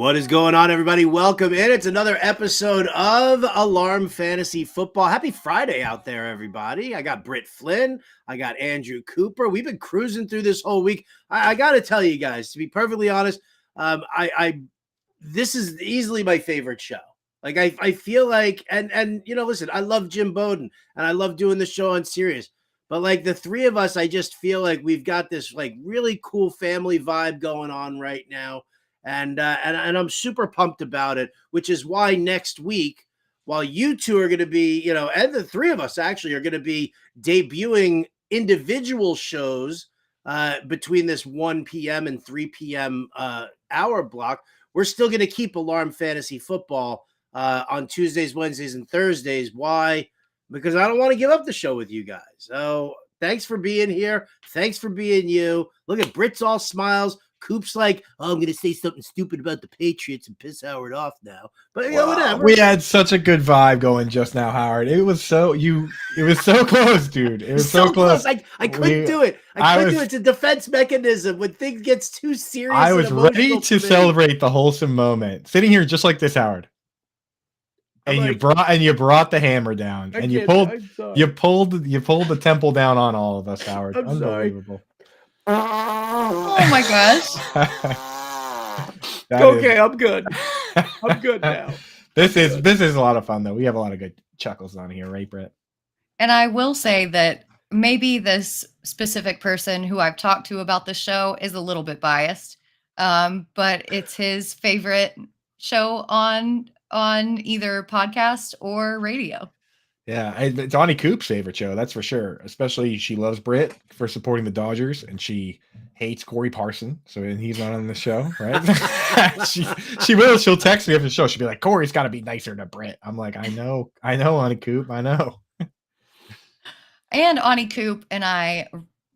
What is going on, everybody? Welcome in. It's another episode of Alarm Fantasy Football. Happy Friday out there, everybody. I got Britt, Flinn. I got Andrew Cooper. We've been cruising through this whole week. I got to tell you guys, to be perfectly honest, this is easily my favorite show. Like I feel like, and listen, I love Jim Bowden and I love doing the show on Sirius. But like the three of us, I just feel like we've got this like really cool family vibe going on right now. And I'm super pumped about it, which is why next week, while you two are going to be, and the three of us actually are going to be debuting individual shows between this 1 p.m. and 3 p.m. Hour block, we're still going to keep Alarm Fantasy Football on Tuesdays, Wednesdays, and Thursdays. Why? Because I don't want to give up the show with you guys. So thanks for being here. Thanks for being you. Look at Britt's all smiles. Coop's like, oh, I'm going to say something stupid about the Patriots and piss Howard off now. But whatever. We had such a good vibe going just now, Howard. It was so close, dude. It was so close. I couldn't do it. I couldn't do it. It's a defense mechanism when things gets too serious. I was ready to celebrate the wholesome moment. Sitting here just like this, Howard. And you brought the hammer down. And you pulled the temple down on all of us, Howard. Unbelievable. Oh my gosh. Okay, I'm good. I'm good now. This is a lot of fun though. We have a lot of good chuckles on here, right, Britt? And I will say that maybe this specific person who I've talked to about the show is a little bit biased. But it's his favorite show on either podcast or radio. Yeah, it's Donnie Coop's favorite show, that's for sure. Especially she loves Britt for supporting the Dodgers, and she hates Corey Parson, so he's not on the show, right? She'll text me after the show. She'll be like, Corey's got to be nicer to Britt. I'm like, I know, Donnie Coop, I know. And Donnie Coop and I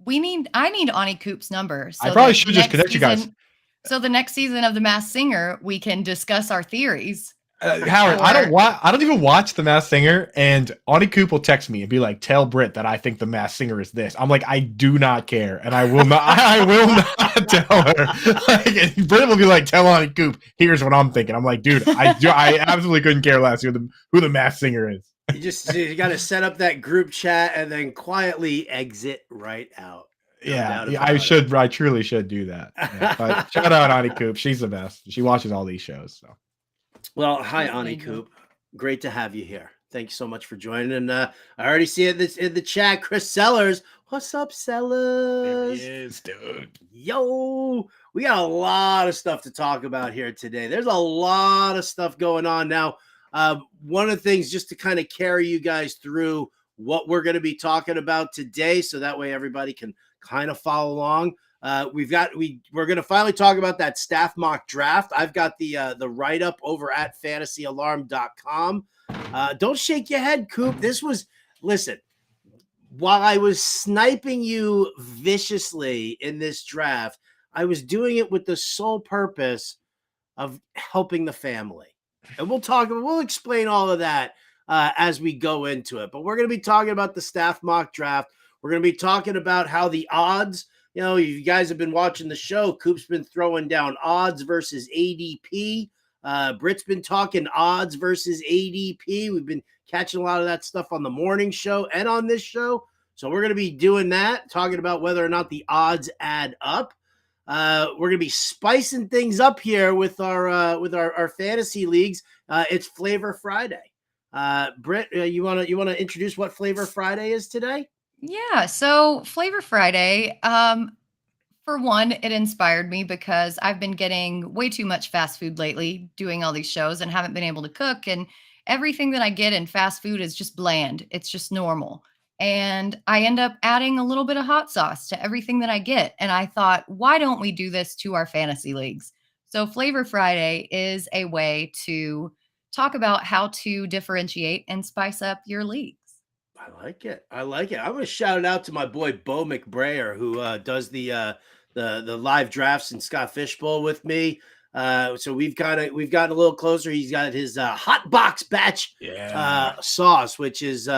need Donnie Coop's number. So I probably should just connect you guys. So the next season of The Masked Singer, we can discuss our theories. Howard, I don't even watch The Masked Singer, and Donnie Coop will text me and be like, "Tell Britt that I think The Masked Singer is this." I'm like, I do not care, and I will not. I will not tell her. Like, Britt will be like, "Tell Donnie Coop, here's what I'm thinking." I'm like, dude, I absolutely couldn't care less who the Masked Singer is. You got to set up that group chat and then quietly exit right out. I truly should do that. Yeah, but shout out Donnie Coop, she's the best. She watches all these shows, so. Well, hi, Ani Coop. Great to have you here. Thank you so much for joining. And I already see it in the chat. Chris Sellers. What's up, Sellers? There he is, dude. Yo, we got a lot of stuff to talk about here today. There's a lot of stuff going on. Now, one of the things just to kind of carry you guys through what we're going to be talking about today, so that way everybody can kind of follow along. We're going to finally talk about that staff mock draft. I've got the write-up over at fantasyalarm.com. Don't shake your head, Coop. Listen, while I was sniping you viciously in this draft, I was doing it with the sole purpose of helping the family. And we'll explain all of that as we go into it. But we're going to be talking about the staff mock draft. We're going to be talking about how the odds, you guys have been watching the show. Coop's been throwing down odds versus ADP. Britt's been talking odds versus ADP. We've been catching a lot of that stuff on the morning show and on this show. So we're going to be doing that, talking about whether or not the odds add up. We're going to be spicing things up here with our fantasy leagues. It's Flavor Friday. Britt, you want to introduce what Flavor Friday is today? Yeah, so Flavor Friday, for one, it inspired me because I've been getting way too much fast food lately, doing all these shows and haven't been able to cook. And everything that I get in fast food is just bland. It's just normal. And I end up adding a little bit of hot sauce to everything that I get. And I thought, why don't we do this to our fantasy leagues? So Flavor Friday is a way to talk about how to differentiate and spice up your leagues. I like it. I'm going to shout it out to my boy Bo McBrayer, who does the live drafts in Scott Fishbowl with me. So we've gotten a little closer. He's got his hot box batch sauce, which is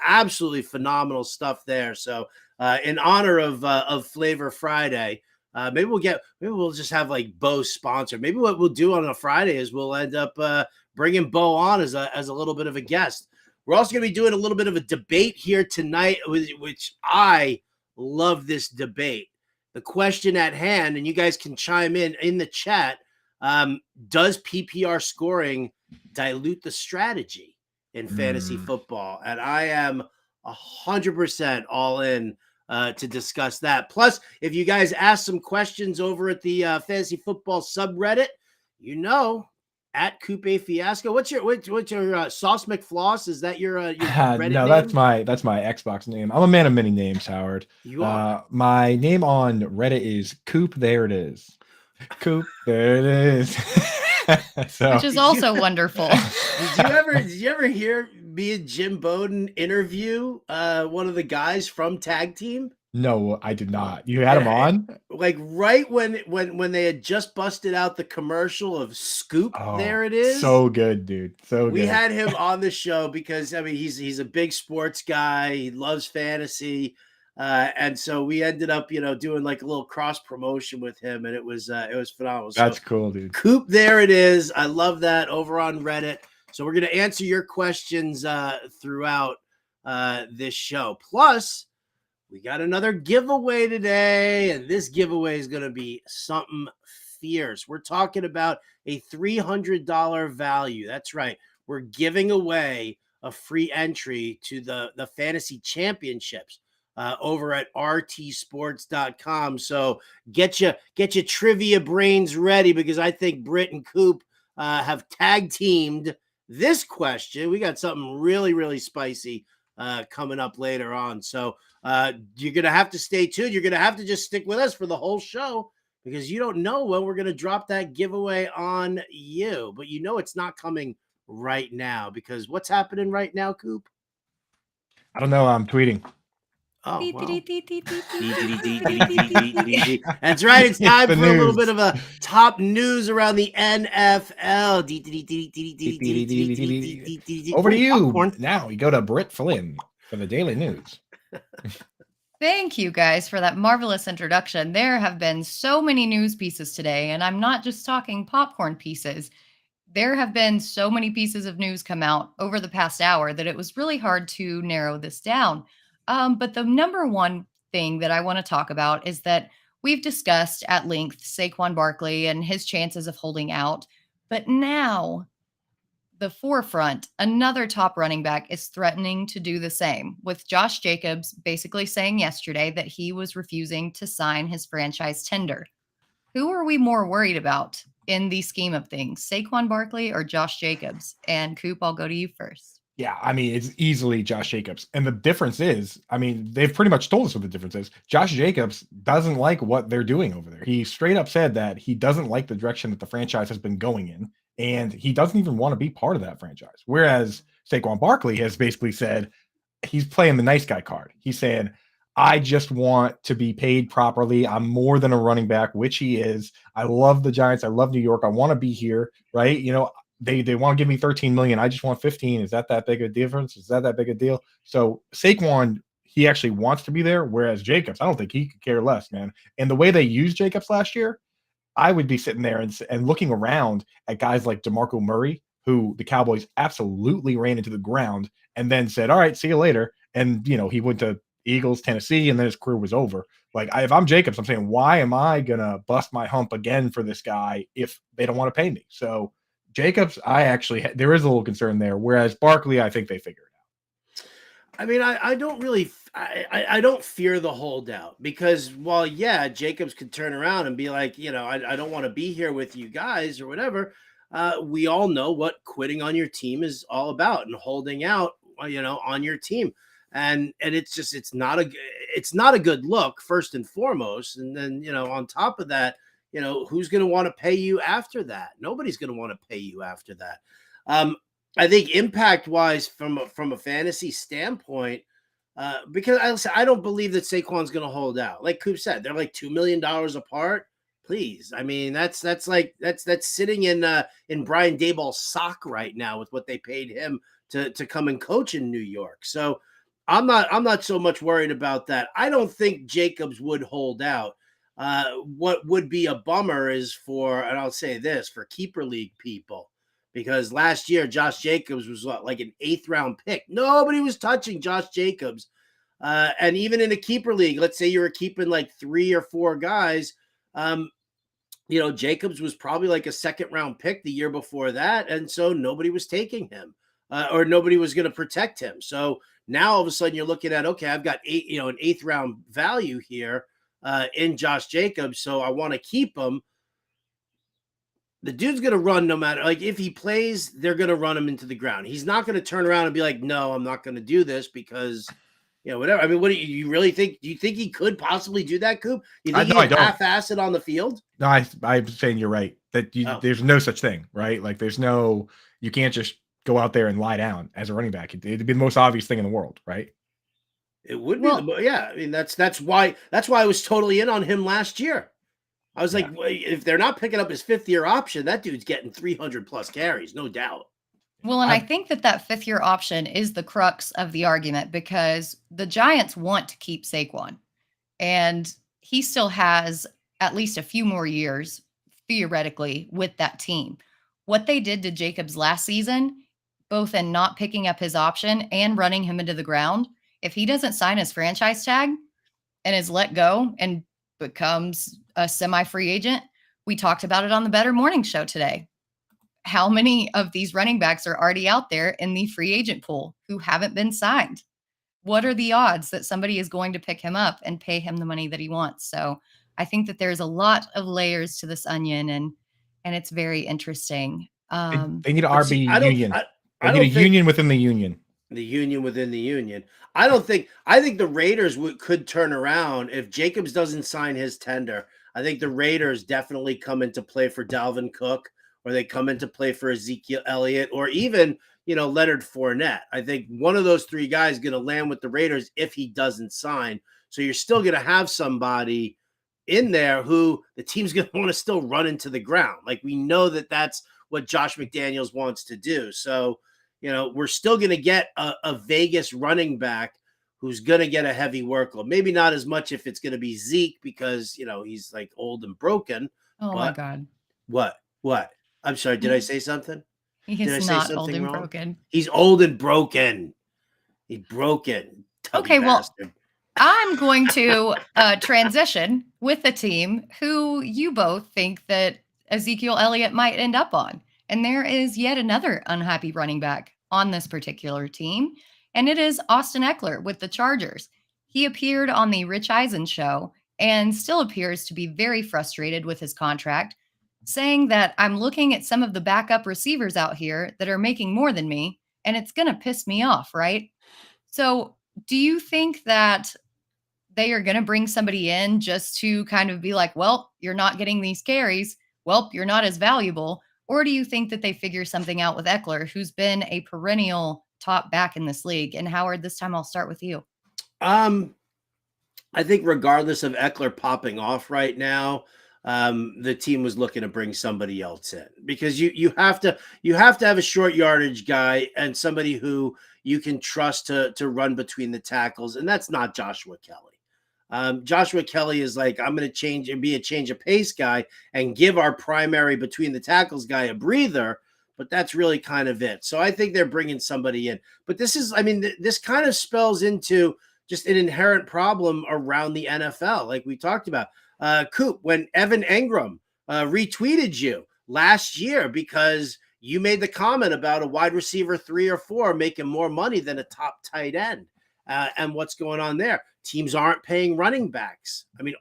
absolutely phenomenal stuff there. So in honor of Flavor Friday, Maybe we'll just have like Bo sponsor. Maybe what we'll do on a Friday is we'll end up bringing Bo on as a little bit of a guest. We're also going to be doing a little bit of a debate here tonight, which I love this debate. The question at hand, and you guys can chime in the chat. Does PPR scoring dilute the strategy in fantasy football? And I am 100% all in to discuss that. Plus, if you guys ask some questions over at the fantasy football subreddit, at Coupe Fiasco. What's your Sauce McFloss? Is that your Reddit no, name? that's my Xbox name. I'm a man of many names, Howard. You are. My name on Reddit is Coop. There it is. Coop. There it is. Which is also wonderful. Did you ever hear me and Jim Bowden interview one of the guys from Tag Team? No, I did not. You had him on? Like right when they had just busted out the commercial of Scoop. Oh, there it is. So good, dude. So we good. had him on the show because he's a big sports guy. He loves fantasy. And so we ended up, doing like a little cross promotion with him, and it was phenomenal. That's cool, dude. Coop, there it is. I love that, over on Reddit. So we're going to answer your questions throughout this show. Plus, we got another giveaway today, and this giveaway is going to be something fierce. We're talking about a $300 value. That's right. We're giving away a free entry to the fantasy championships over at rtsports.com. So get your trivia brains ready, because I think Britt and Coop have tag teamed this question. We got something really, really spicy coming up later on. So you're going to have to stay tuned. You're going to have to just stick with us for the whole show, because you don't know when we're going to drop that giveaway on you. But it's not coming right now, because what's happening right now, Coop? I don't know. I'm tweeting. Oh, well. That's right. It's time for a little bit of a top news around the NFL. Over to you. Now we go to Britt Flinn for the Daily News. Thank you guys for that marvelous introduction. There have been so many news pieces today, and I'm not just talking popcorn pieces. There have been so many pieces of news come out over the past hour that it was really hard to narrow this down. But the number one thing that I want to talk about is that we've discussed at length Saquon Barkley and his chances of holding out. But now the forefront, another top running back is threatening to do the same, with Josh Jacobs basically saying yesterday that he was refusing to sign his franchise tender. Who are we more worried about in the scheme of things, Saquon Barkley or Josh Jacobs? And Coop, I'll go to you first. Yeah, I mean, it's easily Josh Jacobs. And the difference is, I mean, they've pretty much told us what the difference is. Josh Jacobs doesn't like what they're doing over there. He straight up said that he doesn't like the direction that the franchise has been going in, and he doesn't even want to be part of that franchise. Whereas Saquon Barkley has basically said he's playing the nice guy card. He's saying, I just want to be paid properly. I'm more than a running back, which he is. I love the Giants. I love New York. I want to be here, right? They want to give me 13 million. I just want 15. Is that big a difference? Is that big a deal? So Saquon, he actually wants to be there. Whereas Jacobs, I don't think he could care less, man. And the way they used Jacobs last year, I would be sitting there and looking around at guys like DeMarco Murray, who the Cowboys absolutely ran into the ground and then said, all right, see you later. And, he went to Eagles, Tennessee, and then his career was over. Like, if I'm Jacobs, I'm saying, why am I going to bust my hump again for this guy if they don't want to pay me? So Jacobs, there is a little concern there. Whereas Barkley, I think they figured it out. I mean, I don't really, I don't fear the holdout, because while, yeah, Jacobs could turn around and be like, I don't want to be here with you guys or whatever. We all know what quitting on your team is all about, and holding out, on your team. And it's not a good look, first and foremost. And then, on top of that, who's going to want to pay you after that? Nobody's going to want to pay you after that. I think impact wise, from a fantasy standpoint, because I don't believe that Saquon's going to hold out. Like Coop said, they're like $2 million apart. Please. I mean, that's sitting in Brian Daboll's sock right now with what they paid him to come and coach in New York. So I'm not so much worried about that. I don't think Jacobs would hold out. What would be a bummer is and I'll say this, for keeper league people, because last year Josh Jacobs was like an 8th round pick. Nobody was touching Josh Jacobs. And even in a keeper league, let's say you were keeping like 3 or 4 guys, Jacobs was probably like a 2nd round pick the year before that. And so nobody was taking him or nobody was going to protect him. So now all of a sudden you're looking at, okay, I've got an 8th round value here in Josh Jacobs. So I want to keep him. The dude's going to run no matter, like if he plays, they're going to run him into the ground. He's not going to turn around and be like, no, I'm not going to do this because whatever. I mean, what do you really think? Do you think he could possibly do that, Coop? You think he'd half-ass it on the field? No, I'm saying you're right. That there's no such thing, right? Like you can't just go out there and lie down as a running back. It'd be the most obvious thing in the world, right? It would be. I mean, that's why I was totally in on him last year. I was like, if they're not picking up his 5th-year option, that dude's getting 300+ carries, no doubt. Well, and I think that 5th-year option is the crux of the argument because the Giants want to keep Saquon, and he still has at least a few more years, theoretically, with that team. What they did to Jacobs last season, both in not picking up his option and running him into the ground, if he doesn't sign his franchise tag and is let go and becomes a semi-free agent, we talked about it on the Better Morning Show today. How many of these running backs are already out there in the free agent pool who haven't been signed? What are the odds that somebody is going to pick him up and pay him the money that he wants? So I think that there's a lot of layers to this onion, and it's very interesting. They need an RB union. They need a union within the union. The union within the union. I think the Raiders could turn around if Jacobs doesn't sign his tender. I think the Raiders definitely come into play for Dalvin Cook, or they come into play for Ezekiel Elliott, or even, Leonard Fournette. I think one of those 3 guys is going to land with the Raiders if he doesn't sign. So you're still going to have somebody in there who the team's going to want to still run into the ground. Like we know that that's what Josh McDaniels wants to do. So, we're still going to get a Vegas running back who's going to get a heavy workload. Maybe not as much if it's going to be Zeke because, he's like old and broken. My God. What? I'm sorry. Did I say something? He's not old and broken. He's old and broken. He's broken. Okay, bastard. Well, I'm going to transition with a team who you both think that Ezekiel Elliott might end up on. And there is yet another unhappy running back on this particular team, and it is Austin Eckler with the Chargers. He appeared on the Rich Eisen show and still appears to be very frustrated with his contract, saying that I'm looking at some of the backup receivers out here that are making more than me, and it's going to piss me off, right? So do you think that they are going to bring somebody in just to kind of be like, well, you're not getting these carries. Well, you're not as valuable. Or do you think that they figure something out with Eckler, who's been a perennial top back in this league? And Howard, this time I'll start with you. I think regardless of Eckler popping off right now, the team was looking to bring somebody else in because you have to have a short yardage guy and somebody who you can trust to run between the tackles, and that's not Joshua Kelly. Joshua Kelly is like, I'm going to change and be a change of pace guy and give our primary between the tackles guy a breather, but that's really kind of it. So I think they're bringing somebody in. But this kind of spells into just an inherent problem around the NFL, like we talked about. Coop, when Evan Engram retweeted you last year because you made the comment about a wide receiver 3 or 4 making more money than a top tight end, and what's going on there. Teams aren't paying running backs. I mean,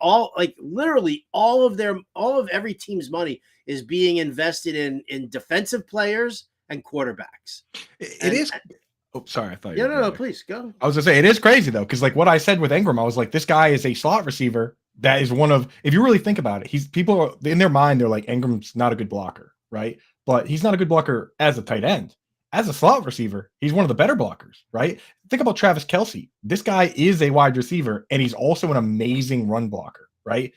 literally all of every team's money is being invested in defensive players and quarterbacks. It is. Oh, sorry. I thought. No, please go. I was gonna say it is crazy though, because like what I said with Engram, I was like, this guy is a slot receiver. That is one of, if you really think about it, people are, in their mind, they're like, Engram's not a good blocker, right? But he's not a good blocker as a tight end. As a slot receiver, he's one of the better blockers, right? Think about Travis Kelce. This guy is a wide receiver, and he's also an amazing run blocker, right?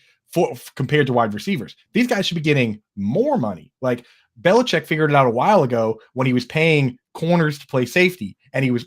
Compared to wide receivers. These guys should be getting more money. Like Belichick figured it out a while ago when he was paying corners to play safety, and he was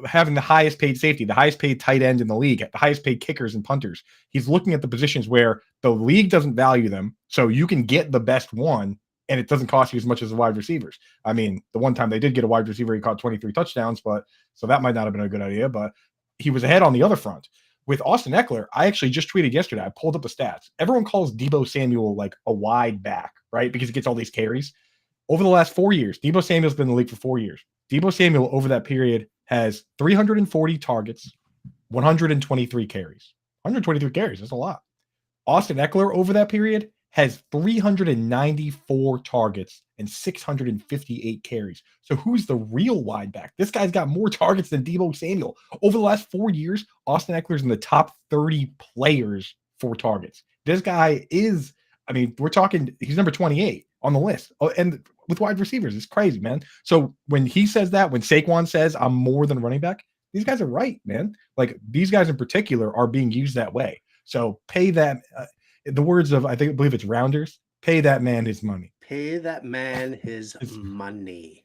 having the highest paid safety, the highest paid tight end in the league, the highest paid kickers and punters. He's looking at the positions where the league doesn't value them, so you can get the best one, and it doesn't cost you as much as the wide receivers. I mean, the one time they did get a wide receiver, he caught 23 touchdowns, but so that might not have been a good idea, but he was ahead on the other front. With Austin Eckler, I actually just tweeted yesterday, I pulled up the stats. Everyone calls Deebo Samuel like a wide back, right? Because he gets all these carries. Over the last 4 years, Deebo Samuel's been in the league for 4 years. Deebo Samuel over that period has 340 targets, 123 carries. 123 carries, that's a lot. Austin Eckler over that period has 394 targets and 658 carries. So who's the real wide back? This guy's got more targets than Deebo Samuel. Over the last 4 years, Austin Eckler's in the top 30 players for targets. This guy is, I mean, we're talking, he's number 28 on the list. Oh, and with wide receivers, it's crazy, man. So when he says that, when Saquon says I'm more than a running back, these guys are right, man. Like these guys in particular are being used that way. So pay that, in the words of, I believe it's Rounders, pay that man his money. Pay that man his money.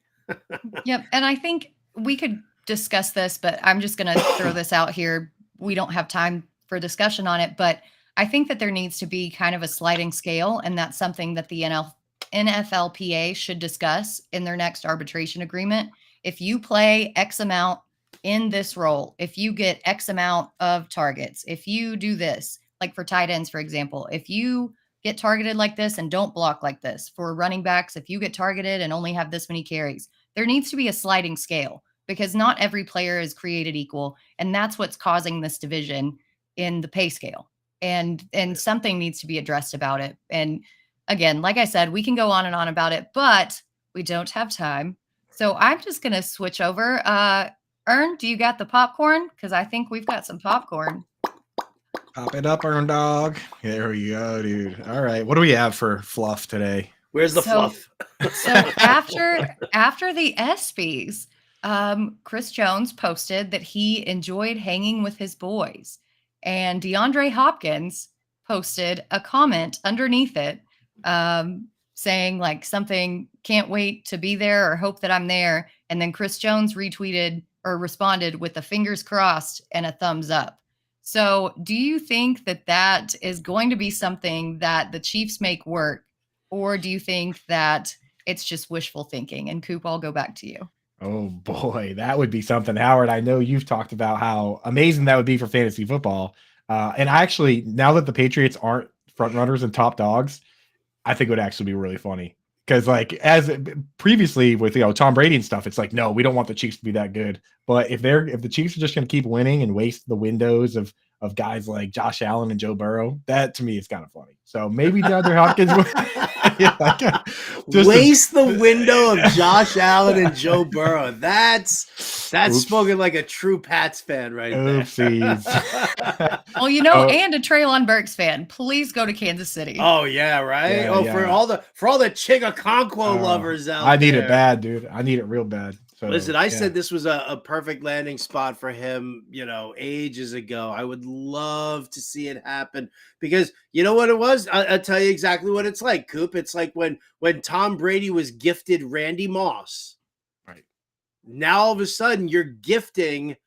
Yep. And I think we could discuss this, but I'm just going to throw this out here. We don't have time for discussion on it, but I think that there needs to be kind of a sliding scale, and that's something that the NFLPA should discuss in their next arbitration agreement. If you play X amount in this role, if you get X amount of targets, if you do this, like for tight ends, for example, if you get targeted like this and don't block like this, for running backs, if you get targeted and only have this many carries, there needs to be a sliding scale, because not every player is created equal. And that's what's causing this division in the pay scale. And something needs to be addressed about it. And again, like I said, we can go on and on about it, but we don't have time. So I'm just going to switch over. Ern, do you got the popcorn? Because I think we've got some popcorn. Pop it up, Ern Dog. There we go, dude. All right. What do we have for fluff today? Where's the fluff? So after the ESPYs, Chris Jones posted that he enjoyed hanging with his boys. And DeAndre Hopkins posted a comment underneath it saying like something, can't wait to be there or hope that I'm there. And then Chris Jones retweeted or responded with the fingers crossed and a thumbs up. So do you think that that is going to be something that the Chiefs make work? Or do you think that it's just wishful thinking? And Coop, I'll go back to you. Oh boy, that would be something. Howard, I know you've talked about how amazing that would be for fantasy football. And actually, now that the Patriots aren't front runners and top dogs, I think it would actually be really funny. Because like as previously with Tom Brady and stuff, it's like, no, we don't want the Chiefs to be that good. But if the Chiefs are just going to keep winning and waste the windows of guys like Josh Allen and Joe Burrow, that to me is kind of funny. So maybe DeAndre Hopkins waste the window of Josh Allen and Joe Burrow. That's spoken like a true Pats fan right there. Well, and a Treylon Burks fan. Please go to Kansas City. Oh yeah, right. Yeah. For all the Chigakonkwo lovers out there. I need it bad, dude. I need it real bad. So, listen, I said this was a perfect landing spot for him, ages ago. I would love to see it happen because you know what it was? I'll tell you exactly what it's like, Coop. It's like when Tom Brady was gifted Randy Moss. Right. Now all of a sudden you're gifting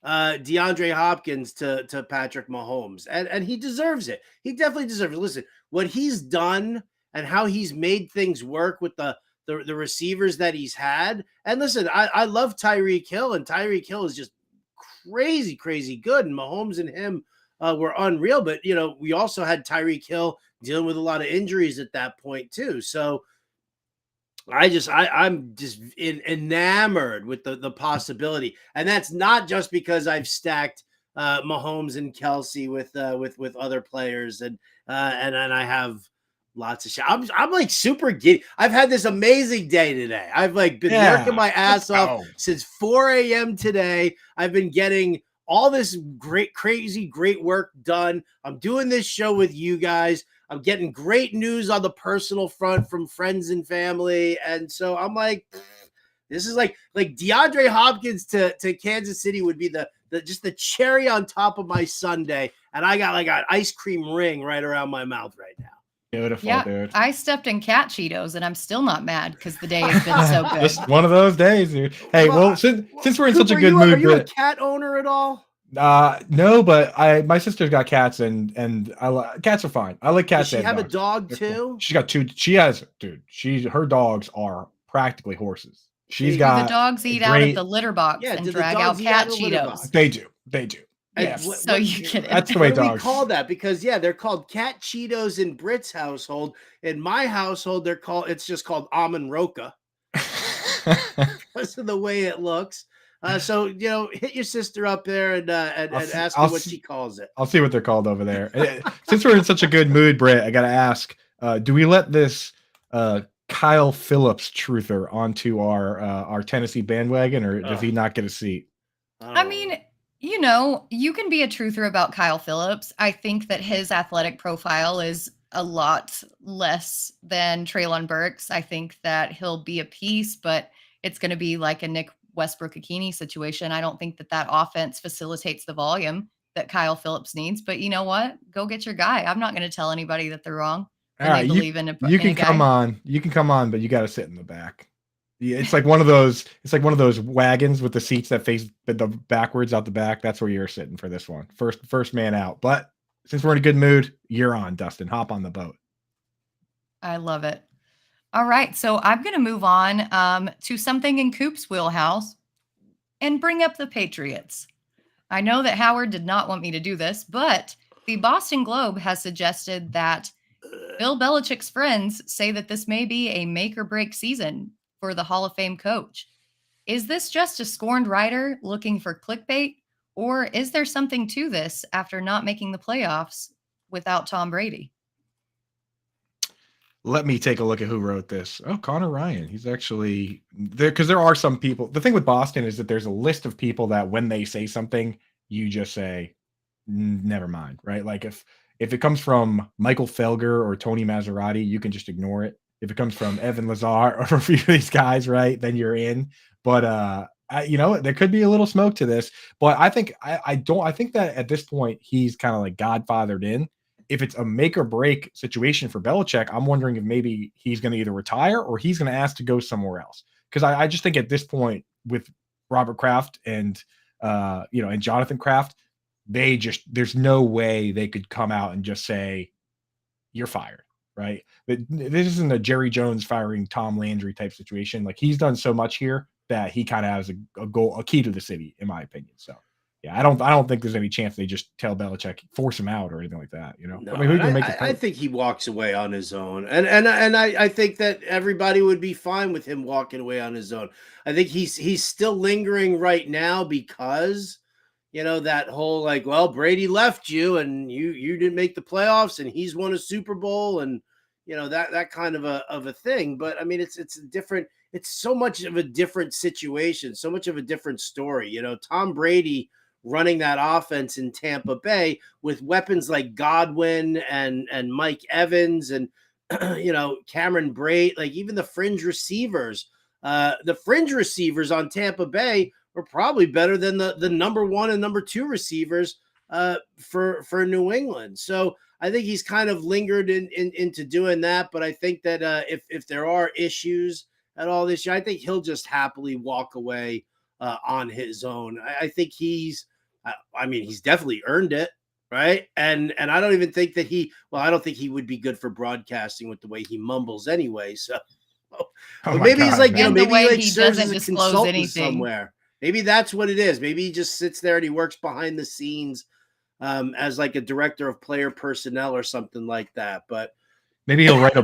DeAndre Hopkins to Patrick Mahomes. And he deserves it. He definitely deserves it. Listen, what he's done and how he's made things work with the receivers that he's had. And listen, I love Tyreek Hill, and Tyreek Hill is just crazy, crazy good. And Mahomes and him were unreal. But, we also had Tyreek Hill dealing with a lot of injuries at that point too. So I'm just enamored with the possibility. And that's not just because I've stacked Mahomes and Kelsey with other players. And I have lots of shit. I'm like super giddy. I've had this amazing day today. I've like been working my ass off since 4 a.m. today. I've been getting all this crazy work done. I'm doing this show with you guys. I'm getting great news on the personal front from friends and family. And so I'm like, this is like DeAndre Hopkins to Kansas City would be the just the cherry on top of my sundae. And I got like an ice cream ring right around my mouth right now. Beautiful, dude. I stepped in cat Cheetos and I'm still not mad because the day has been so good. Just one of those days, dude. Hey, well, since we're in such a good mood, are you a cat owner at all? No, but my sister's got cats, and cats are fine. I like cats. Does she have dogs. a dog They're too? Cool. She's got 2. She has, dude. Her dogs are practically horses. She's do got the dogs eat out of the litter box and drag out cat Cheetos? They do. Yes, so you get it. That's the way dogs. We call that because they're called cat Cheetos in Britt's household. In my household, it's just called almond roca because of the way it looks. So hit your sister up there and ask her what she calls it. I'll see what they're called over there. Since we're in such a good mood, Britt, I gotta ask: do we let this Kyle Phillips truther onto our Tennessee bandwagon, or does he not get a seat? I mean, you can be a truther about Kyle Phillips. I think that his athletic profile is a lot less than Treylon Burks. I think that he'll be a piece, but it's going to be like a Nick Westbrook-Akini situation. I don't think that offense facilitates the volume that Kyle Phillips needs. But you know what? Go get your guy. I'm not going to tell anybody that they're wrong. All right, you can come on. You can come on, but you got to sit in the back. Yeah, it's like one of those. It's like one of those wagons with the seats that face the backwards out the back. That's where you're sitting for this one. First man out. But since we're in a good mood, you're on, Dustin. Hop on the boat. I love it. All right, so I'm going to move on to something in Coop's wheelhouse and bring up the Patriots. I know that Howard did not want me to do this, but the Boston Globe has suggested that Bill Belichick's friends say that this may be a make or break season for the Hall of Fame coach. Is this just a scorned writer looking for clickbait, or is there something to this after not making the playoffs without Tom Brady? Let me take a look at who wrote this. Oh, Connor Ryan. He's actually there because there are some people. The thing with Boston is that there's a list of people that when they say something, you just say, never mind, right? Like if it comes from Michael Felger or Tony Maserati, you can just ignore it. If it comes from Evan Lazar or a few of these guys, right, then you're in. But there could be a little smoke to this. But I think I think that at this point he's kind of like godfathered in. If it's a make or break situation for Belichick, I'm wondering if maybe he's going to either retire or he's going to ask to go somewhere else. Because I just think at this point with Robert Kraft and Jonathan Kraft, there's no way they could come out and just say you're fired. Right. But this isn't a Jerry Jones firing Tom Landry type situation. Like he's done so much here that he kind of has a key to the city, in my opinion. So yeah, I don't think there's any chance they just tell Belichick, force him out or anything like that. No, I mean, I think he walks away on his own. And I think that everybody would be fine with him walking away on his own. I think he's still lingering right now because that whole like, well, Brady left you and you didn't make the playoffs and he's won a Super Bowl and that kind of a thing. But I mean, it's so much of a different situation, so much of a different story. Tom Brady running that offense in Tampa Bay with weapons like Godwin and Mike Evans and Cameron Brate, like even the fringe receivers on Tampa Bay were probably better than the number 1 and number 2 receivers for New England. So I think he's kind of lingered into doing that. But I think that if there are issues at all this year, I think he'll just happily walk away on his own. I think he's definitely earned it. Right. And I don't even think that I don't think he would be good for broadcasting with the way he mumbles anyway. So maybe he's like, maybe he serves as a consultant somewhere. Maybe that's what it is. Maybe he just sits there and he works behind the scenes as like a director of player personnel or something like that. But maybe he'll write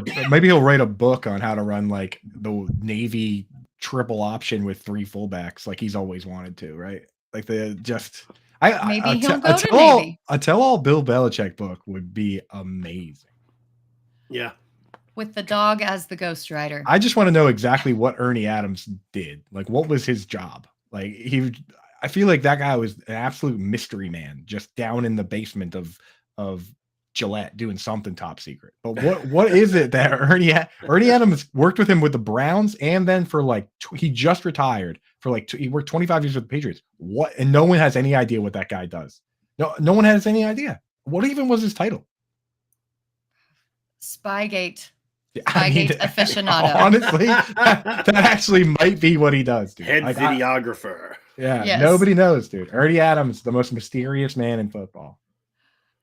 a book on how to run like the Navy triple option with 3 fullbacks, like he's always wanted to, right? Like he'll go to Navy. A tell-all Bill Belichick book would be amazing. Yeah. With the dog as the ghostwriter. I just want to know exactly what Ernie Adams did. Like, what was his job? Like I feel like that guy was an absolute mystery man, just down in the basement of Gillette doing something top secret. But what is it that Ernie Adams worked with him with the Browns, and then for like he just retired for he worked 25 years with the Patriots. What? And no one has any idea what that guy does. No one has any idea. What even was his title? Spygate. Yeah, Spygate aficionado. Honestly, that actually might be what he does, dude. Head videographer. Yes. Nobody knows, dude. Ernie Adams, the most mysterious man in football.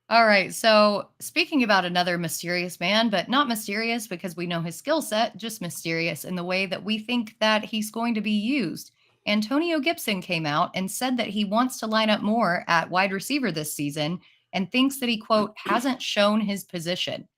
All right. So speaking about another mysterious man, but not mysterious because we know his skill set, just mysterious in the way that we think that he's going to be used. Antonio Gibson came out and said that he wants to line up more at wide receiver this season and thinks that he, quote, hasn't shown his position.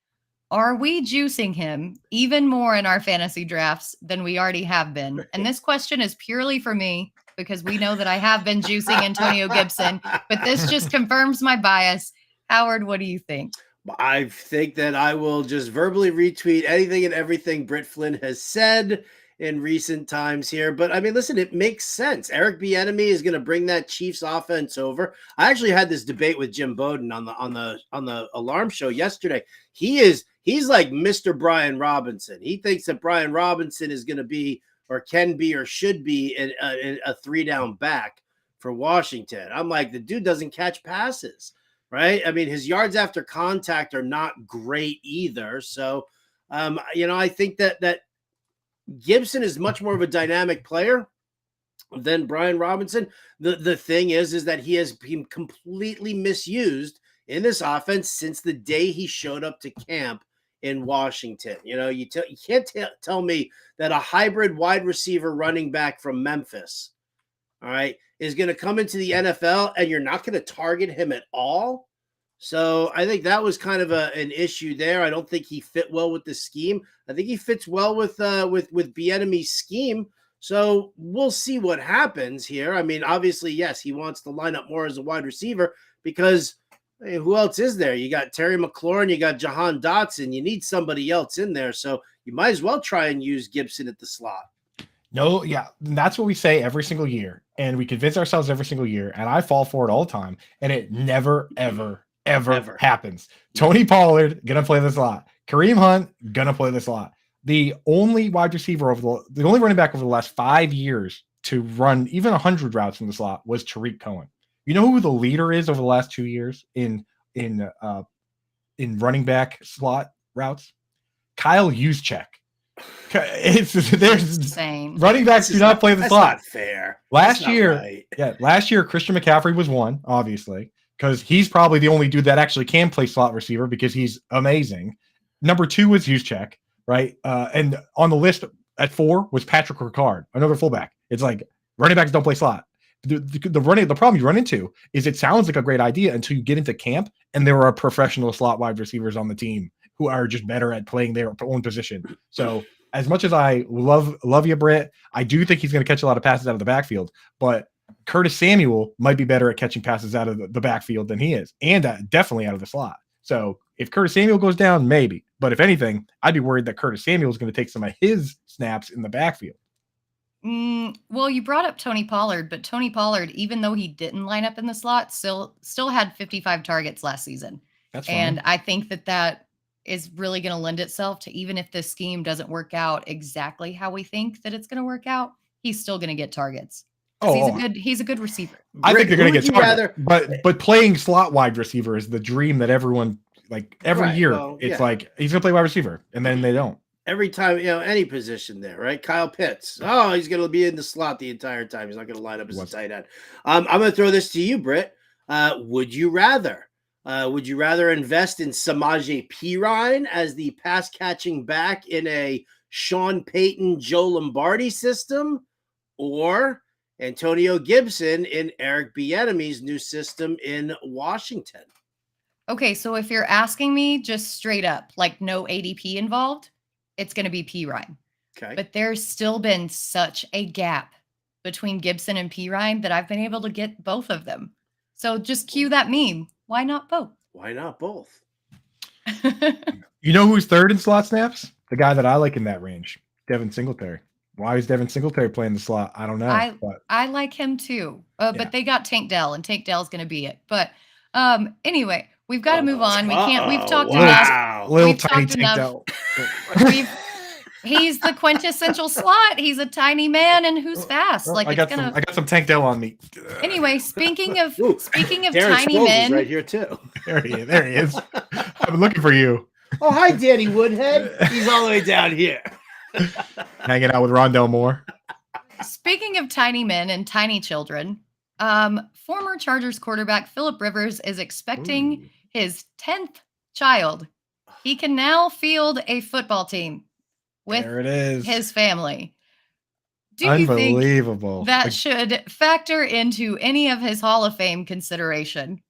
Are we juicing him even more in our fantasy drafts than we already have been? And this question is purely for me because we know that I have been juicing Antonio Gibson, but this just confirms my bias. Howard, what do you think? I think that I will just verbally retweet anything and everything Britt Flinn has said in recent times here. But I mean, listen, it makes sense. Eric Bieniemy is going to bring that Chiefs offense over. I actually had this debate with Jim Bowden on the alarm show yesterday. He's like Mr. Brian Robinson. He thinks that Brian Robinson is going to be or can be or should be a 3-down back for Washington. I'm like, the dude doesn't catch passes, right? I mean, his yards after contact are not great either. So, I think that Gibson is much more of a dynamic player than Brian Robinson. The thing is that he has been completely misused in this offense since the day he showed up to camp in Washington. You can't tell me that a hybrid wide receiver running back from Memphis, all right, is going to come into the NFL and you're not going to target him at all. So I think that was kind of an issue there. I don't think he fit well with the scheme. I think he fits well with Bieniemy's scheme. So we'll see what happens here. I mean, obviously, yes, he wants to line up more as a wide receiver because who else is there? You got Terry McLaurin, you got Jahan Dotson. You need somebody else in there. So you might as well try and use Gibson at the slot. No, yeah, that's what we say every single year. And we convince ourselves every single year. And I fall for it all the time. And it never, ever happens. Tony Pollard, going to play the slot. Kareem Hunt, going to play the slot. The only wide receiver the only running back over the last 5 years to run even 100 routes in the slot was Tariq Cohen. You know who the leader is over the last 2 years in running back slot routes? Kyle Juszczyk. There's insane. Running backs do not play the slot. That's not fair. Last year Christian McCaffrey was one, obviously, because he's probably the only dude that actually can play slot receiver because he's amazing. Number 2 was Juszczyk, right? And on the list at 4 was Patrick Ricard, another fullback. It's like running backs don't play slot. The problem you run into is it sounds like a great idea until you get into camp and there are professional slot wide receivers on the team who are just better at playing their own position. So as much as I love you, Britt, I do think he's going to catch a lot of passes out of the backfield, but Curtis Samuel might be better at catching passes out of the backfield than he is, and definitely out of the slot. So if Curtis Samuel goes down, maybe. But if anything, I'd be worried that Curtis Samuel is going to take some of his snaps in the backfield. Well, you brought up Tony Pollard, but Tony Pollard, even though he didn't line up in the slot, still had 55 targets last season. That's fine. And I think that is really going to lend itself to, even if this scheme doesn't work out exactly how we think that it's going to work out, he's still going to get targets. He's a good receiver. I think they're going to get targets, but playing slot wide receiver is the dream that everyone, like every year, it's like he's going to play wide receiver, and then they don't. Every time, any position there, right? Kyle Pitts. Oh, he's going to be in the slot the entire time. He's not going to line up as a tight end. I'm going to throw this to you, Britt. Would you rather invest in Samaje Perine as the pass-catching back in a Sean Payton, Joe Lombardi system, or Antonio Gibson in Eric Bieniemy's new system in Washington? Okay, so if you're asking me just straight up, like no ADP involved, it's going to be Perine. Okay. But there's still been such a gap between Gibson and Perine that I've been able to get both of them. So just cue that meme. Why not both? Why not both? You know who's third in slot snaps? The guy that I like in that range, Devin Singletary. Why is Devin Singletary playing the slot? I don't know. I like him too. But they got Tank Dell, and Tank Dell's going to be it. But anyway, we've got to move on. We've talked enough. Little tiny Tank Dell. He's the quintessential slot. He's a tiny man and who's fast. Like I got some Tank Dell on me. Anyway, speaking of Darren tiny men, right here too. There he is. I've been looking for you. Oh, hi, Danny Woodhead. He's all the way down here. Hanging out with Rondell Moore. Speaking of tiny men and tiny children, former Chargers quarterback Phillip Rivers is expecting his 10th child. He can now field a football team with There it is. his family. Do Unbelievable. you think that should factor into any of his Hall of Fame consideration?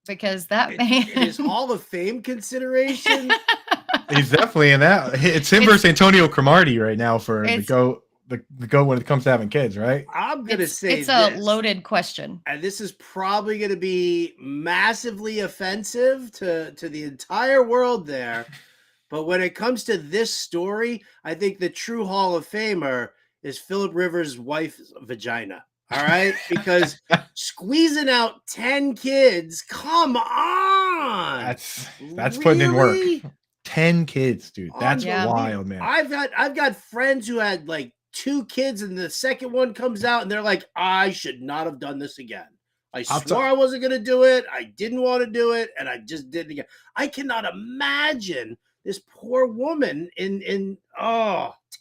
Because that man... In his Hall of Fame consideration? He's definitely in that. It's him versus Antonio Cromartie right now for the go when it comes to having kids, right? I'm going to say it's a loaded question. And this is probably going to be massively offensive to the entire world there. But when it comes to this story, I think the true Hall of Famer is Phillip Rivers' wife's vagina. All right? Because squeezing out 10 kids, come on. That's putting in work. 10 kids, dude. That's wild, man. I've got friends who had like 2 kids, and the second one comes out and they're like, I should not have done this again. I swore I wasn't going to do it. I didn't want to do it, and I just did it again. I cannot imagine this poor woman in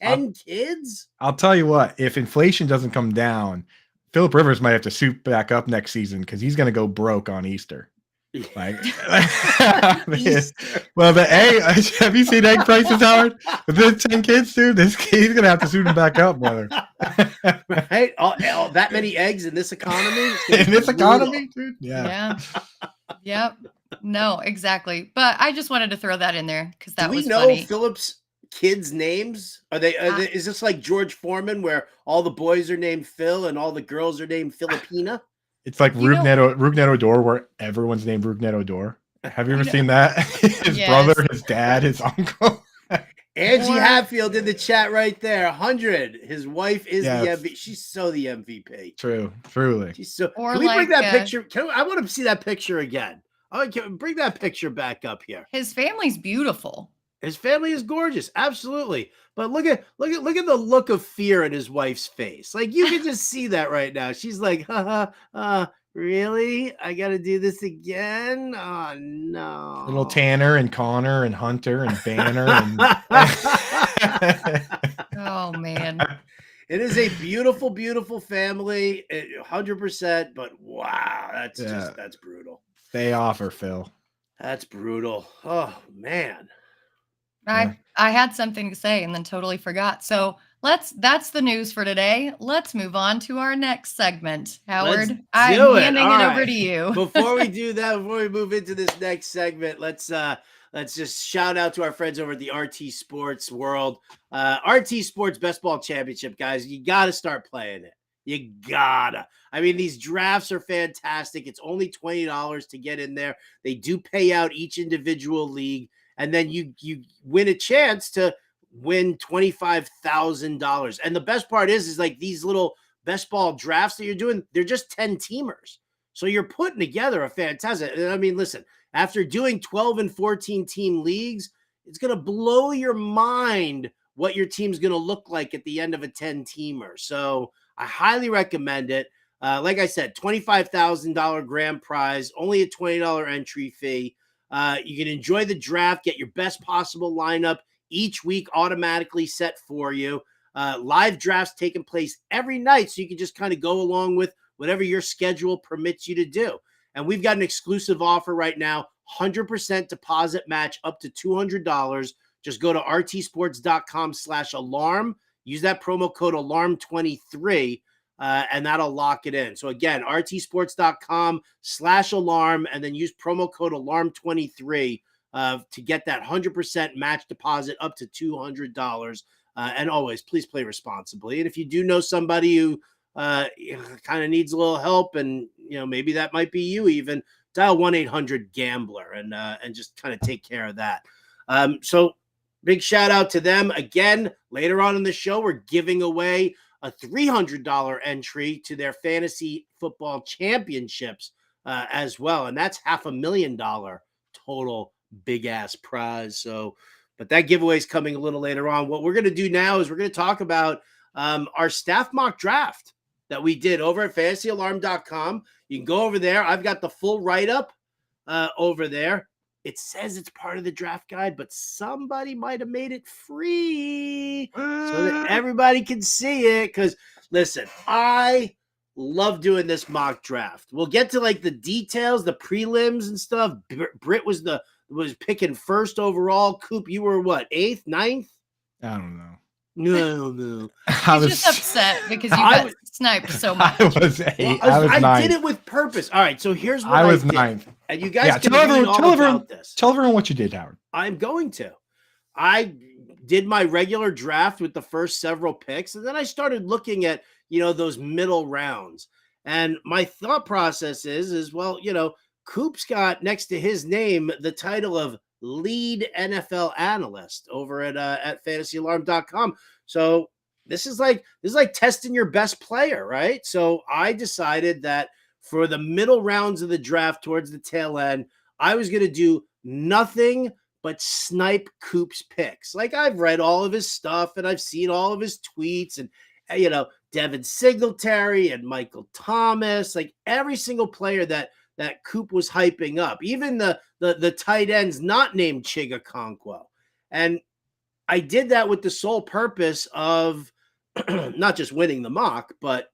10 kids. I'll tell you what, if inflation doesn't come down, Phillip Rivers might have to suit back up next season because he's going to go broke on Easter. Like, well, the egg. Have you seen egg prices, Howard? With the 10 kids, dude, he's gonna have to suit him back up, brother. Right? That many eggs in this economy? In this economy, dude? Yeah. Yep. No, exactly. But I just wanted to throw that in there because that was funny. Do we know Phillip's kids' names? Are they? Is this like George Foreman, where all the boys are named Phil and all the girls are named Filipina? It's like Rugnet Odor, where everyone's named Rugnet Odor. Have you ever seen that? His brother, his dad, his uncle. Angie Hatfield in the chat right there. 100. His wife is the MVP. She's so the MVP. True, truly. She's so. Can we bring that picture? I want to see that picture again. Bring that picture back up here. His family's beautiful. His family is gorgeous, absolutely. But look at the look of fear in his wife's face. Like you can just see that right now. She's like, really? I got to do this again? Oh no! Little Tanner and Connor and Hunter and Banner and. Oh man! It is a beautiful, beautiful family, 100%. But wow, that's brutal. Stay off her, Phil. That's brutal. Oh man. I had something to say and then totally forgot. So that's the news for today. Let's move on to our next segment. Howard, I'm handing it over to you. Before we do that, before we move into this next segment, let's just shout out to our friends over at the RT Sports World. RT Sports Best Ball Championship, guys. You got to start playing it. You gotta. I mean, these drafts are fantastic. It's only $20 to get in there. They do pay out each individual league. And then you win a chance to win $25,000. And the best part is like these little best ball drafts that you're doing, they're just 10 teamers. So you're putting together a fantastic. I mean, listen, after doing 12 and 14 team leagues, it's going to blow your mind what your team's going to look like at the end of a 10 teamer. So I highly recommend it. Like I said, $25,000 grand prize, only a $20 entry fee. You can enjoy the draft, get your best possible lineup each week automatically set for you. Live drafts taking place every night, so you can just kind of go along with whatever your schedule permits you to do. And we've got an exclusive offer right now, 100% deposit match up to $200. Just go to rtsports.com/alarm. Use that promo code alarm23. And that'll lock it in. So again, rtsports.com/alarm, and then use promo code alarm23 to get that 100% match deposit up to $200. And always, please play responsibly. And if you do know somebody who kind of needs a little help, and maybe that might be you, even dial 1-800-GAMBLER and just kind of take care of that. So big shout out to them. Again, later on in the show, we're giving away a $300 entry to their fantasy football championships as well. And that's $500,000 total big ass prize. So, but that giveaway is coming a little later on. What we're going to do now is we're going to talk about our staff mock draft that we did over at fantasyalarm.com. You can go over there. I've got the full write-up over there. it says it's part of the draft guide, but somebody might have made it free so that everybody can see it. Because listen, I love doing this mock draft. We'll get to like the details, the prelims and stuff. Britt was picking first overall. Coop, you were what, 8th, 9th? I don't know. No. He's just upset because you got sniped so much. I was 8. Well, I did it with purpose. All right, so here's what I was did. 9th. And you guys can read all about this. Tell everyone what you did, Howard. I'm going to. I did my regular draft with the first several picks, and then I started looking at, those middle rounds. And my thought process is well, Coop's got next to his name the title of lead NFL analyst over at fantasyalarm.com. So this is like testing your best player, right? So I decided that for the middle rounds of the draft towards the tail end, I was going to do nothing but snipe Coop's picks. Like, I've read all of his stuff and I've seen all of his tweets, and Devin Singletary and Michael Thomas, like every single player that Coop was hyping up, even the tight ends not named Chigakonkwo. And I did that with the sole purpose of not just winning the mock, but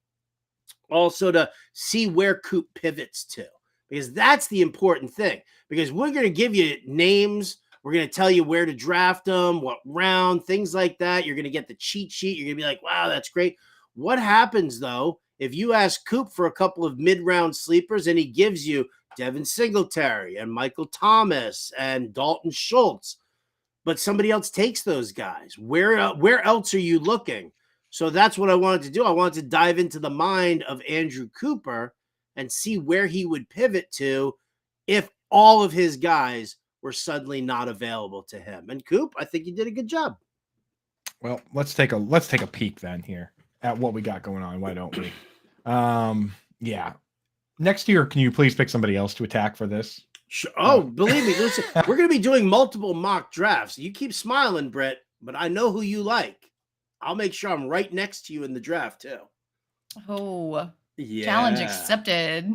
also to see where Coop pivots to, because that's the important thing. Because we're going to give you names. We're going to tell you where to draft them, what round, things like that. You're going to get the cheat sheet. You're going to be like, wow, that's great. What happens, though, if you ask Coop for a couple of mid-round sleepers and he gives you Devin Singletary and Michael Thomas and Dalton Schultz, but somebody else takes those guys? Where else are you looking? So that's what I wanted to do. I wanted to dive into the mind of Andrew Cooper and see where he would pivot to if all of his guys were suddenly not available to him. And Coop, I think you did a good job. Well, let's take a peek then here at what we got going on. Why don't we? Yeah. Next year, can you please pick somebody else to attack for this? Sure. Oh, believe me, listen, we're going to be doing multiple mock drafts. You keep smiling, Britt, but I know who you like. I'll make sure I'm right next to you in the draft too. Oh, yeah. Challenge accepted.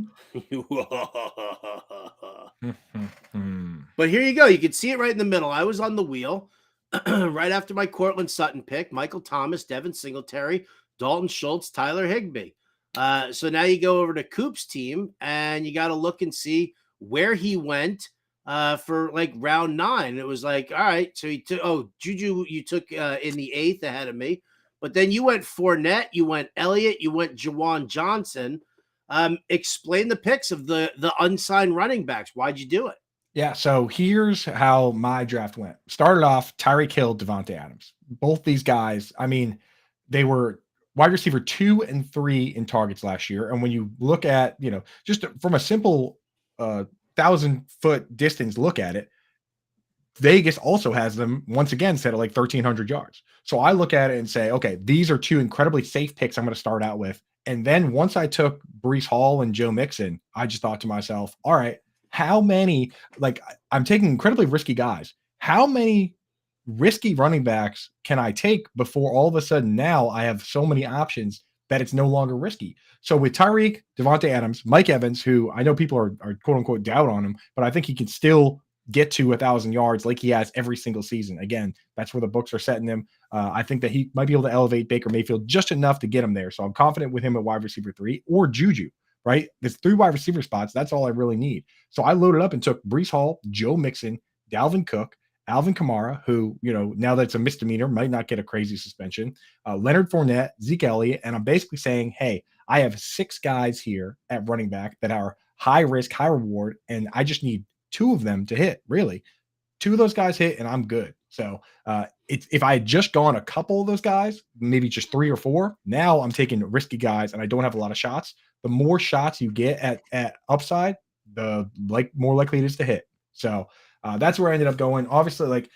But here you go. You can see it right in the middle. I was on the wheel right after my Cortland Sutton pick: Michael Thomas, Devin Singletary, Dalton Schultz, Tyler Higbee. So now you go over to Coop's team and you got to look and see where he went for like round 9. It was like, all right, so he took, Juju, you took in the 8th ahead of me, but then you went Fournette, you went Elliott, you went Jawan Johnson. Explain the picks of the unsigned running backs. Why'd you do it? Yeah, so here's how my draft went. Started off Tyreek Hill, Devontae Adams. Both these guys, I mean, they were wide receiver 2 and 3 in targets last year. And when you look at, just from a simple 1,000-foot distance look at it, Vegas also has them once again set at like 1,300 yards. So I look at it and say, okay, these are 2 incredibly safe picks I'm going to start out with. And then once I took Breece Hall and Joe Mixon, I just thought to myself, all right, how many, like, I'm taking incredibly risky guys. How many risky running backs can I take before all of a sudden now I have so many options that it's no longer risky? So with Tyreek, Devontae Adams, Mike Evans, who I know people are quote unquote doubt on him, but I think he can still get to 1,000 yards like he has every single season. Again, that's where the books are setting him. I think that he might be able to elevate Baker Mayfield just enough to get him there. So I'm confident with him at wide receiver 3 or Juju, right? There's 3 wide receiver spots. That's all I really need. So I loaded up and took Breece Hall, Joe Mixon, Dalvin Cook, Alvin Kamara, who, now that it's a misdemeanor, might not get a crazy suspension, Leonard Fournette, Zeke Elliott, and I'm basically saying, hey, I have 6 guys here at running back that are high risk, high reward, and I just need 2 of them to hit, really. 2 of those guys hit, and I'm good. So if I had just gone a couple of those guys, maybe just 3 or 4, now I'm taking risky guys, and I don't have a lot of shots. The more shots you get at upside, the more likely it is to hit. So that's where I ended up going. Obviously,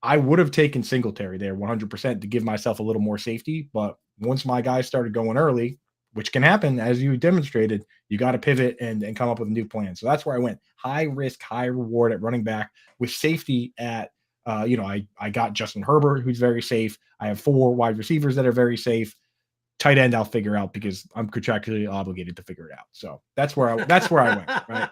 I would have taken Singletary there 100% to give myself a little more safety. But once my guys started going early, which can happen, as you demonstrated, you got to pivot and come up with a new plan. So that's where I went. High risk, high reward at running back with safety at, I got Justin Herbert, who's very safe. I have 4 wide receivers that are very safe. Tight end I'll figure out because I'm contractually obligated to figure it out. So that's where I went, right?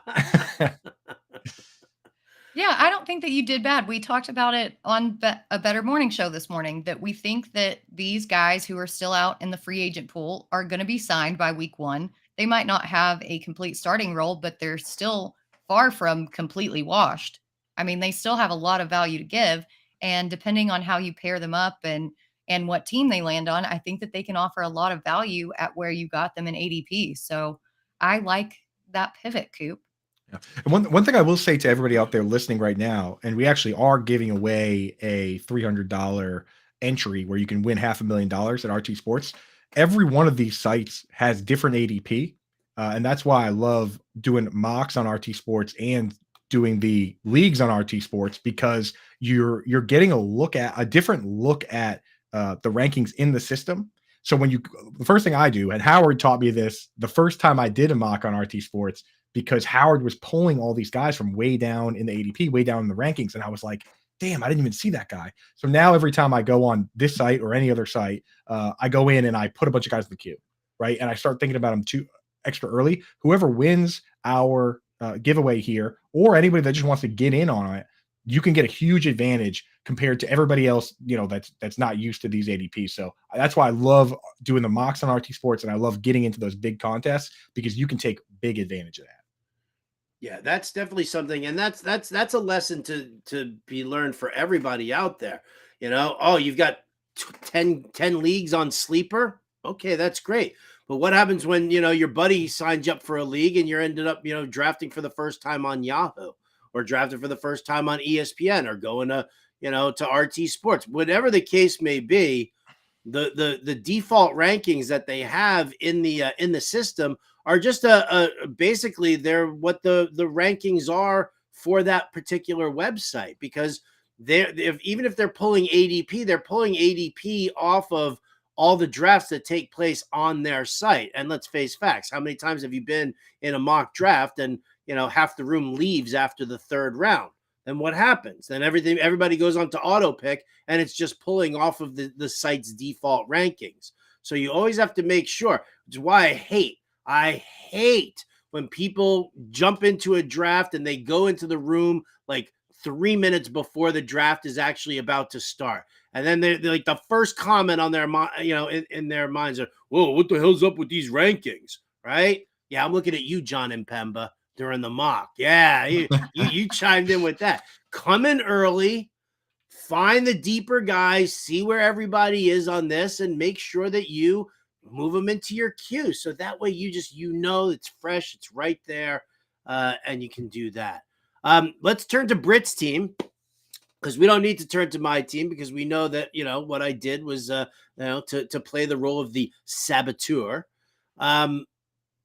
Yeah, I don't think that you did bad. We talked about it on a Better Morning Show this morning that we think that these guys who are still out in the free agent pool are going to be signed by week 1. They might not have a complete starting role, but they're still far from completely washed. I mean, they still have a lot of value to give, and depending on how you pair them up and what team they land on, I think that they can offer a lot of value at where you got them in ADP. So I like that pivot, Coop. Yeah. And one thing I will say to everybody out there listening right now, and we actually are giving away a $300 entry where you can win $500,000 at RT Sports. Every one of these sites has different ADP, and that's why I love doing mocks on RT Sports and doing the leagues on RT Sports, because you're getting a different look at the rankings in the system. So the first thing I do, and Howard taught me this the first time I did a mock on RT Sports, because Howard was pulling all these guys from way down in the ADP, way down in the rankings. And I was like, damn, I didn't even see that guy. So now every time I go on this site or any other site, I go in and I put a bunch of guys in the queue, right? And I start thinking about them too extra early. Whoever wins our giveaway here, or anybody that just wants to get in on it, you can get a huge advantage compared to everybody else, that's not used to these ADPs. So that's why I love doing the mocks on RT Sports, and I love getting into those big contests because you can take big advantage of that. Yeah, that's definitely something, and that's a lesson to be learned for everybody out there. Oh, you've got 10 leagues on Sleeper. Okay, that's great. But what happens when your buddy signs you up for a league and you're ended up drafting for the first time on Yahoo, or drafted for the first time on ESPN, or going to to RT Sports, whatever the case may be. The default rankings that they have in the system are just basically they're what the rankings are for that particular website, because even if they're pulling ADP, they're pulling ADP off of all the drafts that take place on their site. And let's face facts. How many times have you been in a mock draft and half the room leaves after the third round? Then what happens? Then everybody goes on to auto pick, and it's just pulling off of the site's default rankings. So you always have to make sure. Which is why I hate when people jump into a draft and they go into the room like 3 minutes before the draft is actually about to start. And then they're like, the first comment on their in their minds are, whoa, what the hell's up with these rankings? Right? Yeah, I'm looking at you, John and Pemba, during the mock. Yeah, you chimed in with that. Come in early, find the deeper guys, see where everybody is on this, and make sure that you move them into your queue. So that way it's fresh, it's right there, and you can do that. Let's turn to Britt's team, because we don't need to turn to my team, because we know that, what I did was, to play the role of the saboteur.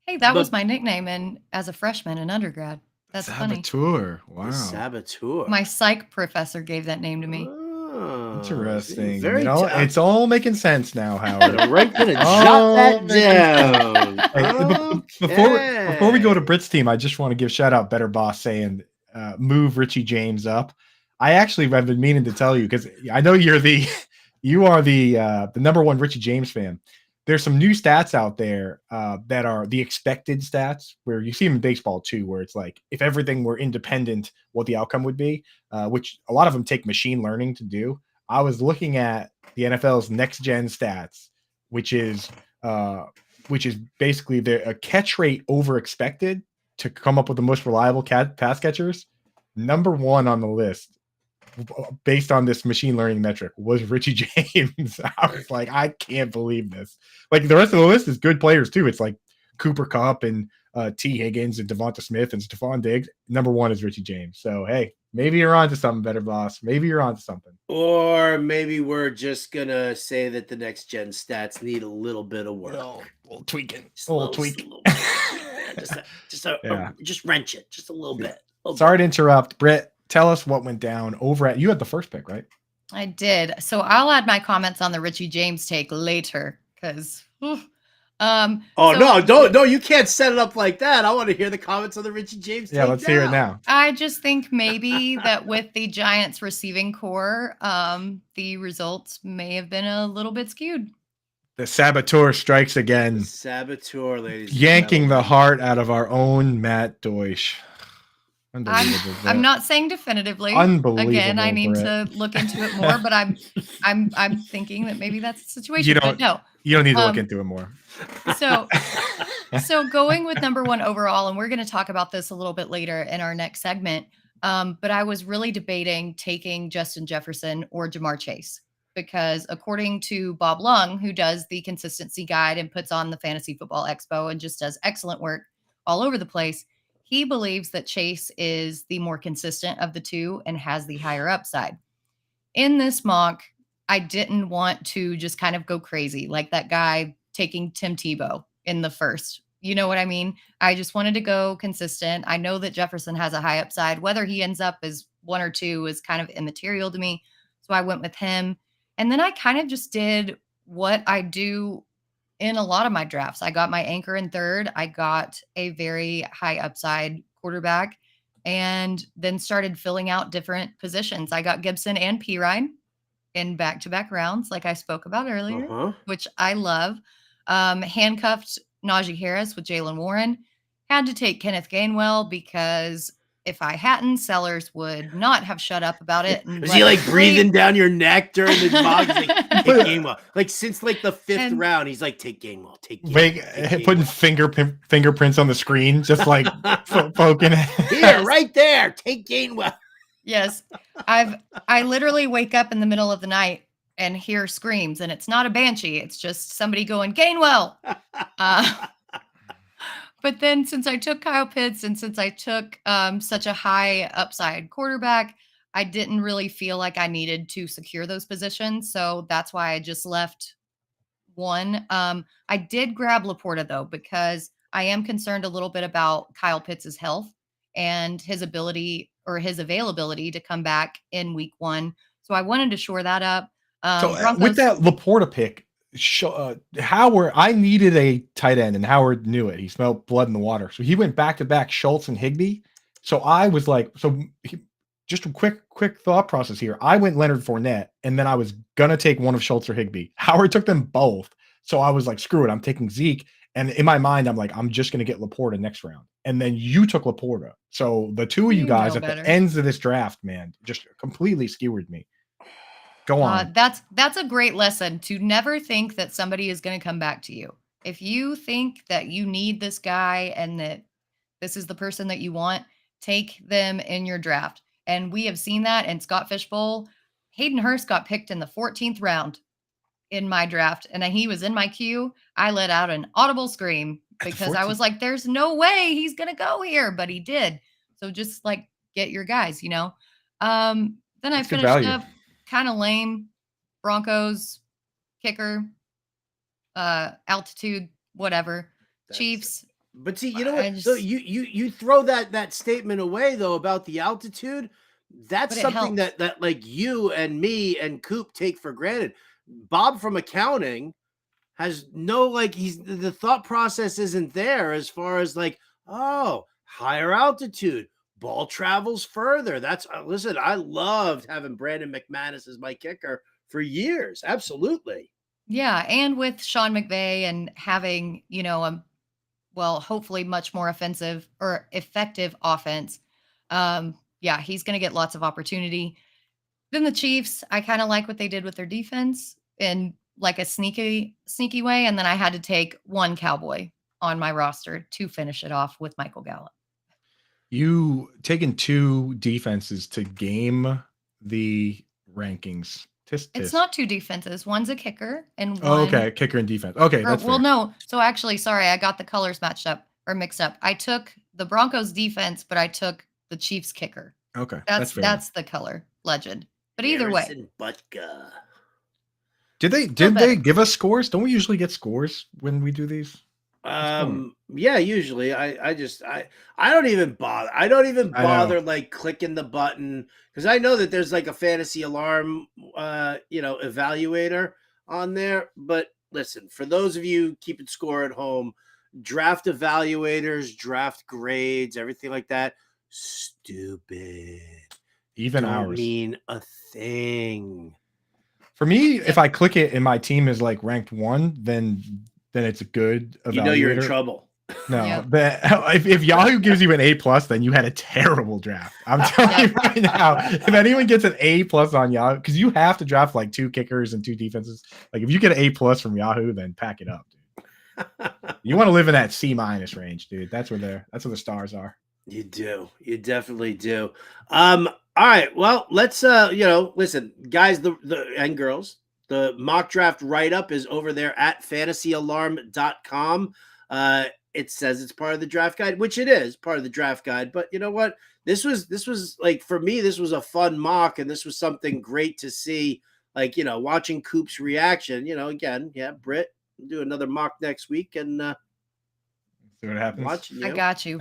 Hey, that was my nickname as a freshman in undergrad. That's Saboteur. Funny. Wow. The saboteur. My psych professor gave that name to me. Oh, interesting. Very it's all making sense now, Howard. I'm gonna jot that down. Before we go to Britt's team, I just want to give shout out Better Boss saying move Richie James up. I actually have been meaning to tell you, because I know you are the number one Richie James fan. There's some new stats out there that are the expected stats, where you see them in baseball too, where it's like, if everything were independent, what the outcome would be, which a lot of them take machine learning to do. I was looking at the NFL's next gen stats, which is basically a catch rate over expected to come up with the most reliable pass catchers. Number one on the list, based on this machine learning metric, was Richie James. I was like, I can't believe this. Like, the rest of the list is good players too. It's like Cooper Kupp and T. Higgins and Devonta Smith and Stephon Diggs. Number one is Richie James. So, hey, maybe you're onto something, Better Boss. Maybe you're onto something. Or maybe we're just going to say that the next gen stats need a little bit of work. A little tweaking. Just wrench it just a little bit. Sorry to interrupt. Britt, tell us what went down over at, you had the first pick, right? I did. So I'll add my comments on the Richie James take later, because no, you can't set it up like that. I want to hear the comments on the Richie James take. Yeah, let's hear it now. I just think maybe that with the Giants receiving core, the results may have been a little bit skewed. The saboteur strikes again. The saboteur, ladies. Yanking the heart out of our own Matt Deutsch. Unbelievable. I'm not saying definitively. Unbelievable. Again, I need Britt. to look into it more, but I'm thinking that maybe that's the situation. You But no, don't need to look into it more. So going with number one overall, and we're going to talk about this a little bit later in our next segment. But I was really debating taking Justin Jefferson or Jamar Chase, because according to Bob Lung, who does the consistency guide and puts on the Fantasy Football Expo and just does excellent work all over the place, he believes that Chase is the more consistent of the two and has the higher upside. In this mock, I didn't want to just kind of go crazy like that guy taking Tim Tebow in the first. You know what I mean? I just wanted to go consistent. I know that Jefferson has a high upside. Whether he ends up as 1 or 2 is kind of immaterial to me. So I went with him. And then I kind of just did what I do in a lot of my drafts. I got my anchor in third. I got a very high upside quarterback, and then started filling out different positions. I got Gibson and Pirine in back-to-back rounds, like I spoke about earlier, which I love. Handcuffed Najee Harris with Jalen Warren. Had to take Kenneth Gainwell because if I hadn't, Sellers would not have shut up about it. And was he like breathing down your neck during the box? Like, take Gainwell. Like since like the 5th round, he's like, take Gainwell, take Gainwell. Putting fingerprints on the screen, just like poking. Here, right there, take Gainwell. Yes, I literally wake up in the middle of the night and hear screams, and it's not a banshee; it's just somebody going Gainwell. But then since I took Kyle Pitts and since I took such a high upside quarterback, I didn't really feel like I needed to secure those positions. So that's why I just left one. I did grab Laporta, though, because I am concerned a little bit about Kyle Pitts' health and his ability or his availability to come back in week 1. So I wanted to shore that up. With that Laporta pick, Howard, I needed a tight end, and Howard knew it. He smelled blood in the water, so he went back to back Schultz and Higbee. So I was like, just a quick thought process here. I went Leonard Fournette, and then I was gonna take one of Schultz or Higbee. Howard took them both, so I was like, screw it, I'm taking Zeke. And in my mind, I'm like, I'm just gonna get Laporta next round. And then you took Laporta, so the two of you guys at the ends of this draft, man, just completely skewered me. Go on. That's a great lesson, to never think that somebody is going to come back to you. If you think that you need this guy and that this is the person that you want, take them in your draft. And we have seen that in Scott Fishbowl. Hayden Hurst got picked in the 14th round in my draft, and he was in my queue. I let out an audible scream because I was like, there's no way he's going to go here, but he did. So just like get your guys, you know. Then I finished up kind of lame. Broncos, kicker, altitude, whatever. Chiefs. But see, you know what? So you throw that statement away though about the altitude. That's something that like you and me and Coop take for granted. Bob from accounting has no, like, the thought process isn't there as far as like, oh, higher altitude. Ball travels further. That's listen, I loved having Brandon McManus as my kicker for years. Absolutely. Yeah. And with Sean McVay and having, you know, hopefully much more offensive or effective offense. Yeah, he's going to get lots of opportunity. Then the Chiefs, I kind of like what they did with their defense in like a sneaky way. And then I had to take one Cowboy on my roster to finish it off with Michael Gallup. You taking 2 defenses to game the rankings. It's not 2 defenses. One's a kicker and one. Oh, okay. Kicker and defense. Okay. That's fair. No. So actually, sorry, I got the colors matched up or mixed up. I took the Broncos defense, but I took the Chiefs kicker. Okay. That's the color legend. But either way. Butker. Did they give us scores? Don't we usually get scores when we do these? Yeah, usually I don't even bother. I don't even bother like clicking the button because I know that there's like a fantasy alarm evaluator on there. But listen, for those of you keeping score at home, draft evaluators, draft grades, everything like that, stupid. Even don't ours mean a thing. For me, if I click it and my team is like ranked 1, then it's a good evaluator. You know you're in trouble. No, Yep. if Yahoo gives you an A+, then you had a terrible draft. I'm telling you right now, if anyone gets an A+ on Yahoo, because you have to draft like 2 kickers and 2 defenses. Like if you get an A+ from Yahoo, then pack it up, dude. You want to live in that C- range, dude. That's where the stars are. You do. You definitely do. All right. Well, let's listen, guys, the and girls, the mock draft write-up is over there at fantasyalarm.com. It says it's part of the draft guide, which it is part of the draft guide. But you know what? This was like, for me, this was a fun mock, and this was something great to see. Like, watching Coop's reaction. Again, yeah, Britt, we'll do another mock next week, and see what happens. Watching you. I got you.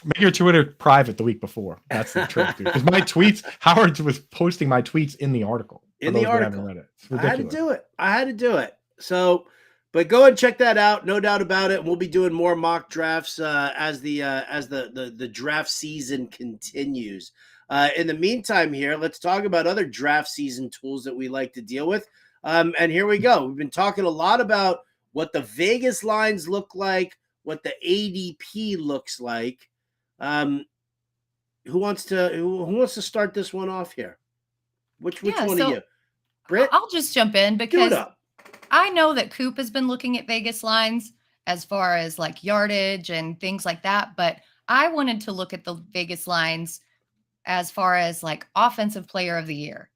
Make your Twitter private the week before. That's the trick, dude. Because my tweets, Howard was posting my tweets in the article. In the article, read it. I had to do it. So, but go and check that out. No doubt about it. We'll be doing more mock drafts as the draft season continues. In the meantime, here, let's talk about other draft season tools that we like to deal with. And here we go. We've been talking a lot about what the Vegas lines look like, what the ADP looks like. Who wants to start this one off here? Which one of you? Britt? I'll just jump in because I know that Coop has been looking at Vegas lines as far as like yardage and things like that, but I wanted to look at the Vegas lines as far as like offensive player of the year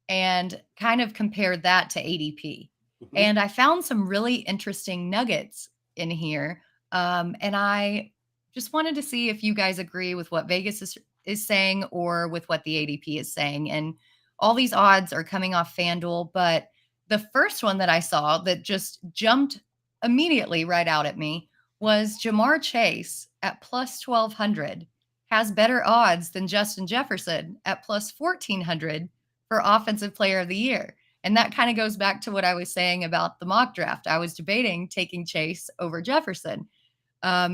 and kind of compare that to ADP. Mm-hmm. And I found some really interesting nuggets in here. And I just wanted to see if you guys agree with what Vegas is saying or with what the ADP is saying. And all these odds are coming off FanDuel, but the first one that I saw that just jumped immediately right out at me was Jamar Chase at plus 1,200 has better odds than Justin Jefferson at plus 1,400 for offensive player of the year. And that kind of goes back to what I was saying about the mock draft. I was debating taking Chase over Jefferson.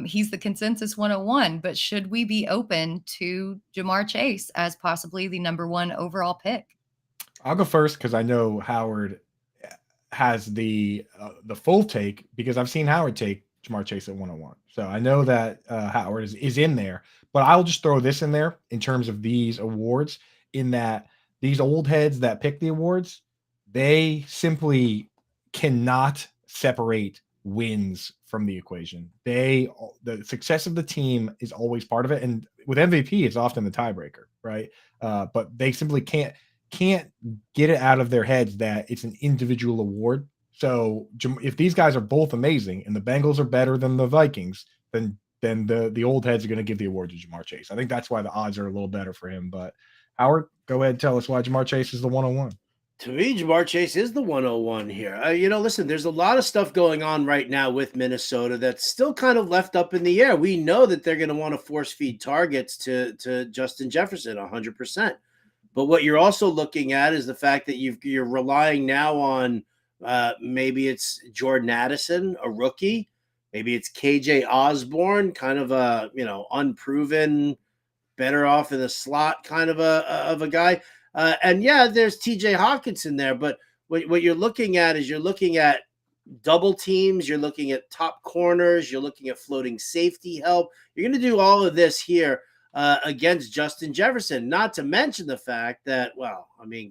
He's the consensus 101, but should we be open to Jamar Chase as possibly the number 1 overall pick? I'll go first because I know Howard has the full take because I've seen Howard take Jamar Chase at 101. So I know that Howard is in there, but I'll just throw this in there in terms of these awards, in that these old heads that pick the awards, they simply cannot separate wins from the equation. The success of the team is always part of it. And with MVP, it's often the tiebreaker, right? But they simply can't get it out of their heads that it's an individual award. So if these guys are both amazing and the Bengals are better than the Vikings, then the old heads are going to give the award to Jamar Chase. I think that's why the odds are a little better for him. But Howard, go ahead and tell us why Jamar Chase is the 101. To me, Jamar Chase is the 101 here. Listen, there's a lot of stuff going on right now with Minnesota that's still kind of left up in the air. We know that they're going to want to force feed targets to Justin Jefferson 100%. But what you're also looking at is the fact that you're relying now on maybe it's Jordan Addison, a rookie. Maybe it's KJ Osborne, kind of a unproven, better off in the slot kind of a guy. And yeah, there's TJ Hawkinson there. But what you're looking at is you're looking at double teams. You're looking at top corners. You're looking at floating safety help. You're going to do all of this here against Justin Jefferson, not to mention the fact that,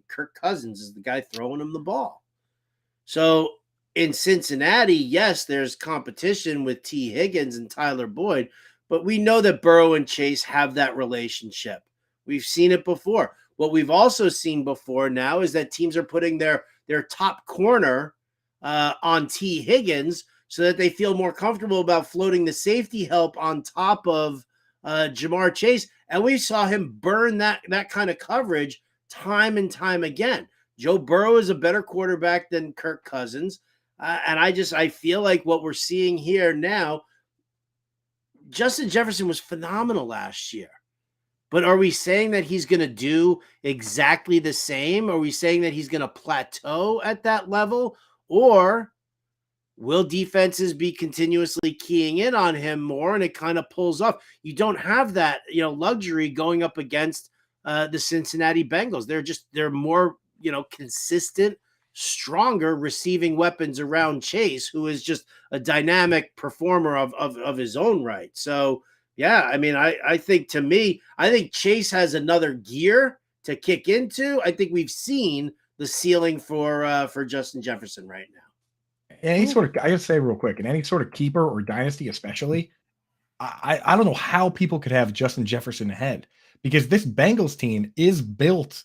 Kirk Cousins is the guy throwing him the ball. So in Cincinnati, yes, there's competition with T. Higgins and Tyler Boyd, but we know that Burrow and Chase have that relationship. We've seen it before. What we've also seen before now is that teams are putting their top corner on T. Higgins so that they feel more comfortable about floating the safety help on top of Jamar Chase, and we saw him burn that kind of coverage time and time again. Joe Burrow is a better quarterback than Kirk Cousins, and I feel like what we're seeing here now, Justin Jefferson was phenomenal last year, but are we saying that he's going to do exactly the same? Are we saying that he's going to plateau at that level, or will defenses be continuously keying in on him more and it kind of pulls off? You don't have that, luxury going up against the Cincinnati Bengals. They're more, consistent stronger receiving weapons around Chase, who is just a dynamic performer of his own right. So, yeah, I mean, I think to me, I think Chase has another gear to kick into. I think we've seen the ceiling for Justin Jefferson right now. Any sort of, I gotta say real quick, in any sort of keeper or dynasty, especially, I don't know how people could have Justin Jefferson ahead, because this Bengals team is built.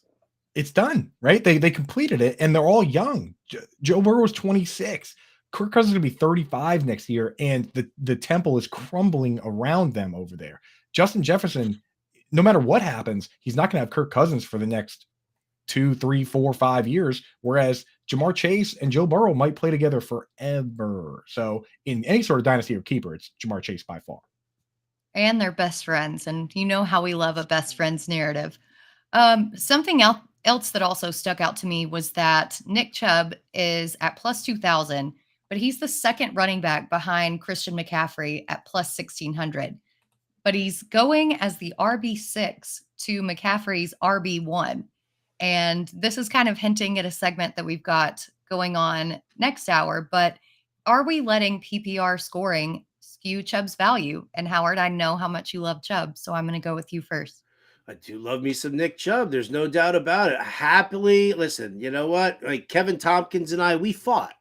It's done, right? They completed it, and they're all young. Joe Burrow is 26. Kirk Cousins is going to be 35 next year, and the temple is crumbling around them over there. Justin Jefferson, no matter what happens, he's not going to have Kirk Cousins for the next 2, 3, 4, 5 years, whereas Jamar Chase and Joe Burrow might play together forever. So in any sort of dynasty or keeper, it's Jamar Chase by far. And they're best friends, and you know how we love a best friends narrative. Something else that also stuck out to me was that Nick Chubb is at plus 2,000, but he's the second running back behind Christian McCaffrey at plus 1,600. But he's going as the RB6 to McCaffrey's RB1. And this is kind of hinting at a segment that we've got going on next hour. But are we letting PPR scoring skew Chubb's value? And Howard, I know how much you love Chubb, so I'm going to go with you first. I do love me some Nick Chubb. There's no doubt about it. Happily, listen, you know what? Like Kevin Tompkins and I, we fought,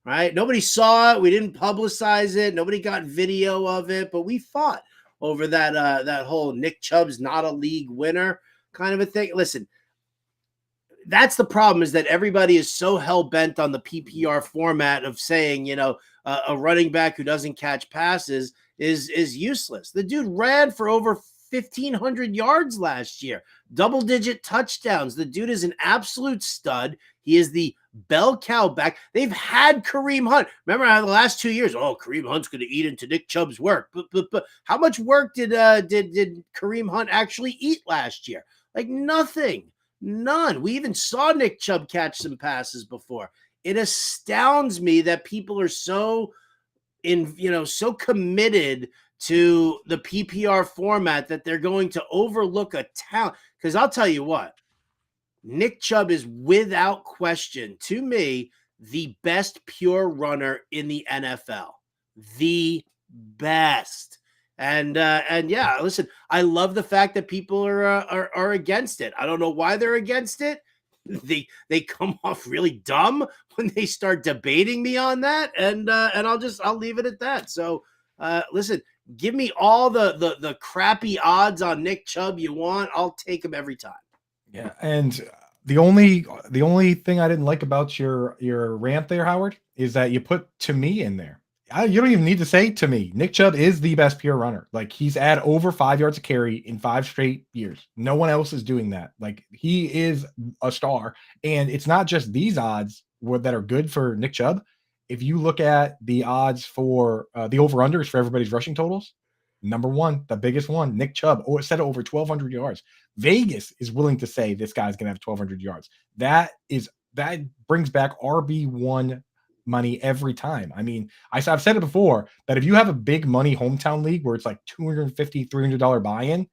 right? Nobody saw it. We didn't publicize it. Nobody got video of it, but we fought over that whole Nick Chubb's not a league winner kind of a thing. Listen, that's the problem, is that everybody is so hell-bent on the PPR format of saying, you know, a running back who doesn't catch passes is useless. The dude ran for over 1,500 yards last year, double-digit touchdowns. The dude is an absolute stud. He is the bell cow back. They've had Kareem Hunt. Remember how the last 2 years, Kareem Hunt's going to eat into Nick Chubb's work. But how much work did Kareem Hunt actually eat last year? Like nothing. None. We even saw Nick Chubb catch some passes before. It astounds me that people are so committed to the PPR format that they're going to overlook a talent. Because I'll tell you what, Nick Chubb is without question, to me, the best pure runner in the NFL. The best. And yeah, listen, I love the fact that people are against it. I don't know why they're against it. They come off really dumb when they start debating me on that, and I'll leave it at that. So listen, give me all the crappy odds on Nick Chubb you want. I'll take them every time. Yeah, and the only thing I didn't like about your rant there, Howard, is that you put to me in there. You don't even need to say to me. Nick Chubb is the best pure runner. Like, he's at over 5 yards a carry in 5 straight years. No one else is doing that. Like, he is a star. And it's not just these odds that are good for Nick Chubb. If you look at the odds for the over-unders for everybody's rushing totals, number one, the biggest one, Nick Chubb, set over 1,200 yards. Vegas is willing to say this guy's going to have 1,200 yards. That brings back RB1 money every time. I mean, I've said it before that if you have a big money hometown league where it's like $250, $300 buy-in,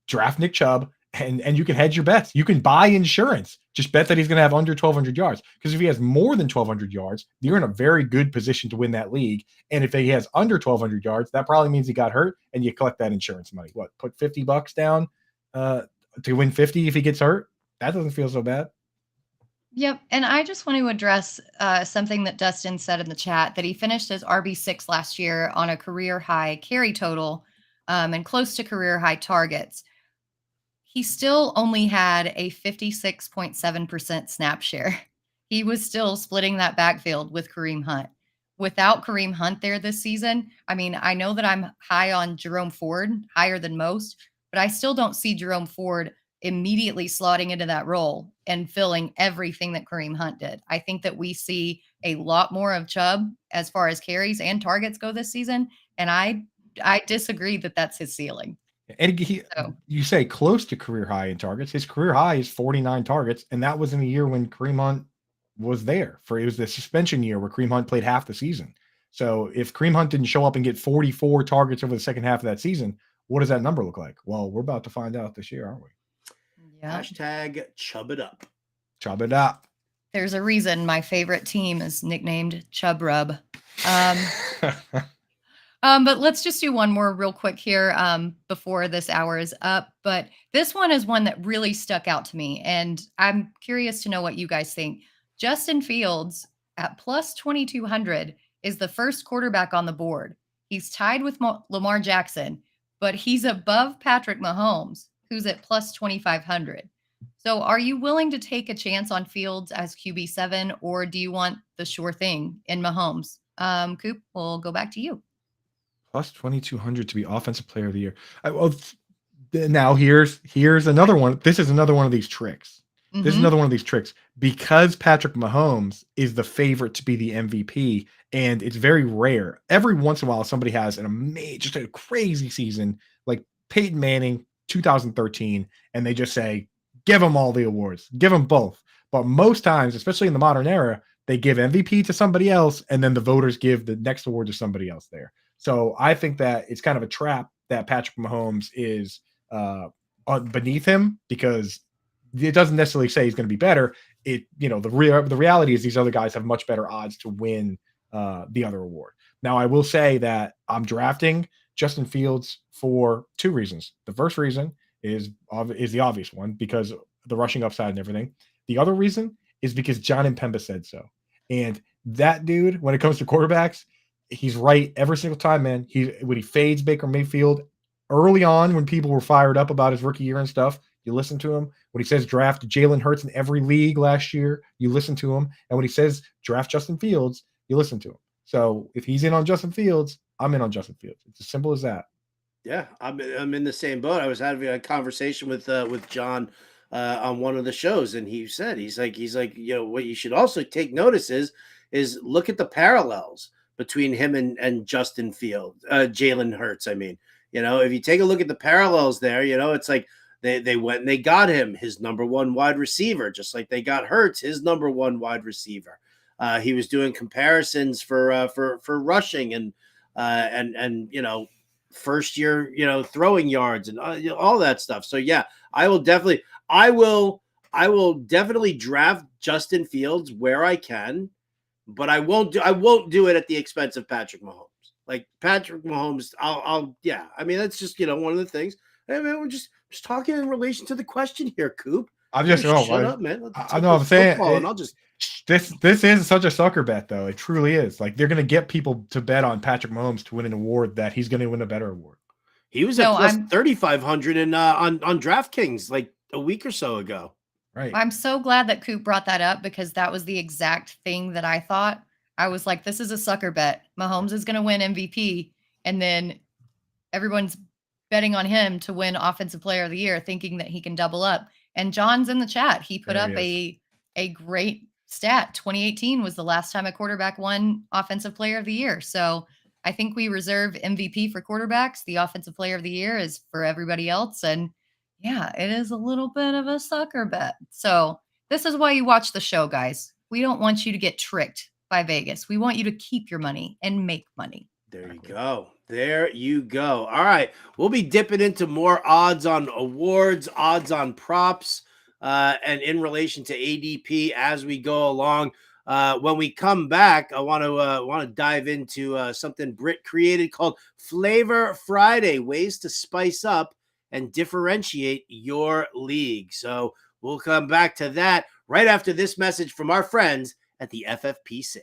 draft Nick Chubb and you can hedge your bets. You can buy insurance. Just bet that he's going to have under 1,200 yards. Because if he has more than 1,200 yards, you're in a very good position to win that league. And if he has under 1,200 yards, that probably means he got hurt, and you collect that insurance money. What, put $50 down to win 50 if he gets hurt? That doesn't feel so bad. Yep. And I just want to address something that Dustin said in the chat, that he finished as RB6 last year on a career high carry total and close to career high targets. He still only had a 56.7% snap share. He was still splitting that backfield with Kareem Hunt. Without Kareem Hunt there this season, I mean, I know that I'm high on Jerome Ford, higher than most, but I still don't see Jerome Ford immediately slotting into that role and filling everything that Kareem Hunt did. I think that we see a lot more of Chubb as far as carries and targets go this season. And I disagree that that's his ceiling. And you say close to career high in targets. His career high is 49 targets. And that was in a year when Kareem Hunt was there. It was the suspension year where Kareem Hunt played half the season. So if Kareem Hunt didn't show up and get 44 targets over the second half of that season, what does that number look like? Well, we're about to find out this year, aren't we? Yeah. Hashtag chub it up. Chub it up. There's a reason my favorite team is nicknamed Chub Rub. But let's just do one more real quick here before this hour is up. But this one is one that really stuck out to me. And I'm curious to know what you guys think. Justin Fields at plus 2,200 is the first quarterback on the board. He's tied with Lamar Jackson, but he's above Patrick Mahomes, who's at plus 2,500. So are you willing to take a chance on Fields as QB7, or do you want the sure thing in Mahomes? Coop, we'll go back to you. Plus 2,200 to be offensive player of the year. Now here's another one. This is another one of these tricks. Mm-hmm. This is another one of these tricks because Patrick Mahomes is the favorite to be the MVP, and it's very rare. Every once in a while, somebody has just a crazy season like Peyton Manning, 2013, and they just say, give them all the awards, give them both. But most times, especially in the modern era, they give MVP to somebody else, and then the voters give the next award to somebody else there. So I think that it's kind of a trap that Patrick Mahomes is beneath him, because it doesn't necessarily say he's going to be better. The reality is these other guys have much better odds to win the other award. Now, I will say that I'm drafting Justin Fields for two reasons. The first reason is the obvious one, because the rushing upside and everything. The other reason is because John Impemba said so. And that dude, when it comes to quarterbacks, he's right every single time, man. When he fades Baker Mayfield early on, when people were fired up about his rookie year and stuff, you listen to him. When he says draft Jalen Hurts in every league last year, you listen to him. And when he says draft Justin Fields, you listen to him. So if he's in on Justin Fields, I'm in on Justin Fields. It's as simple as that. Yeah, I'm in the same boat. I was having a conversation with John on one of the shows, and he's like, what you should also take notice is look at the parallels between him and Justin Fields, Jalen Hurts. I mean, if you take a look at the parallels there, it's like they went and they got him his number one wide receiver, just like they got Hurts his number one wide receiver. He was doing comparisons for rushing and first year, throwing yards and all that stuff. So yeah, I will definitely draft Justin Fields where I can, but I won't do it at the expense of Patrick Mahomes. Like Patrick Mahomes, I mean, that's just, one of the things. I mean, we're just talking in relation to the question here, Coop. I'm just shut up, man. I know I'm saying and I'll just this is such a sucker bet, though. It truly is. Like, they're going to get people to bet on Patrick Mahomes to win an award that he's going to win a better award. He was at plus 3,500 on DraftKings like a week or so ago. Right. I'm so glad that Coop brought that up, because that was the exact thing that I thought. I was like, this is a sucker bet. Mahomes is going to win MVP, and then everyone's betting on him to win Offensive Player of the Year, thinking that he can double up. And John's in the chat. He put up a great stat. 2018 was the last time a quarterback won Offensive Player of the Year. So I think we reserve MVP for quarterbacks. The Offensive Player of the Year is for everybody else. And yeah, it is a little bit of a sucker bet. So this is why you watch the show, guys. We don't want you to get tricked by Vegas. We want you to keep your money and make money. There you go. There you go. All right. We'll be dipping into more odds on awards, odds on props, and in relation to ADP as we go along. When we come back, I want to dive into something Britt created called Flavor Friday, ways to spice up and differentiate your league. So we'll come back to that right after this message from our friends at the FFPC.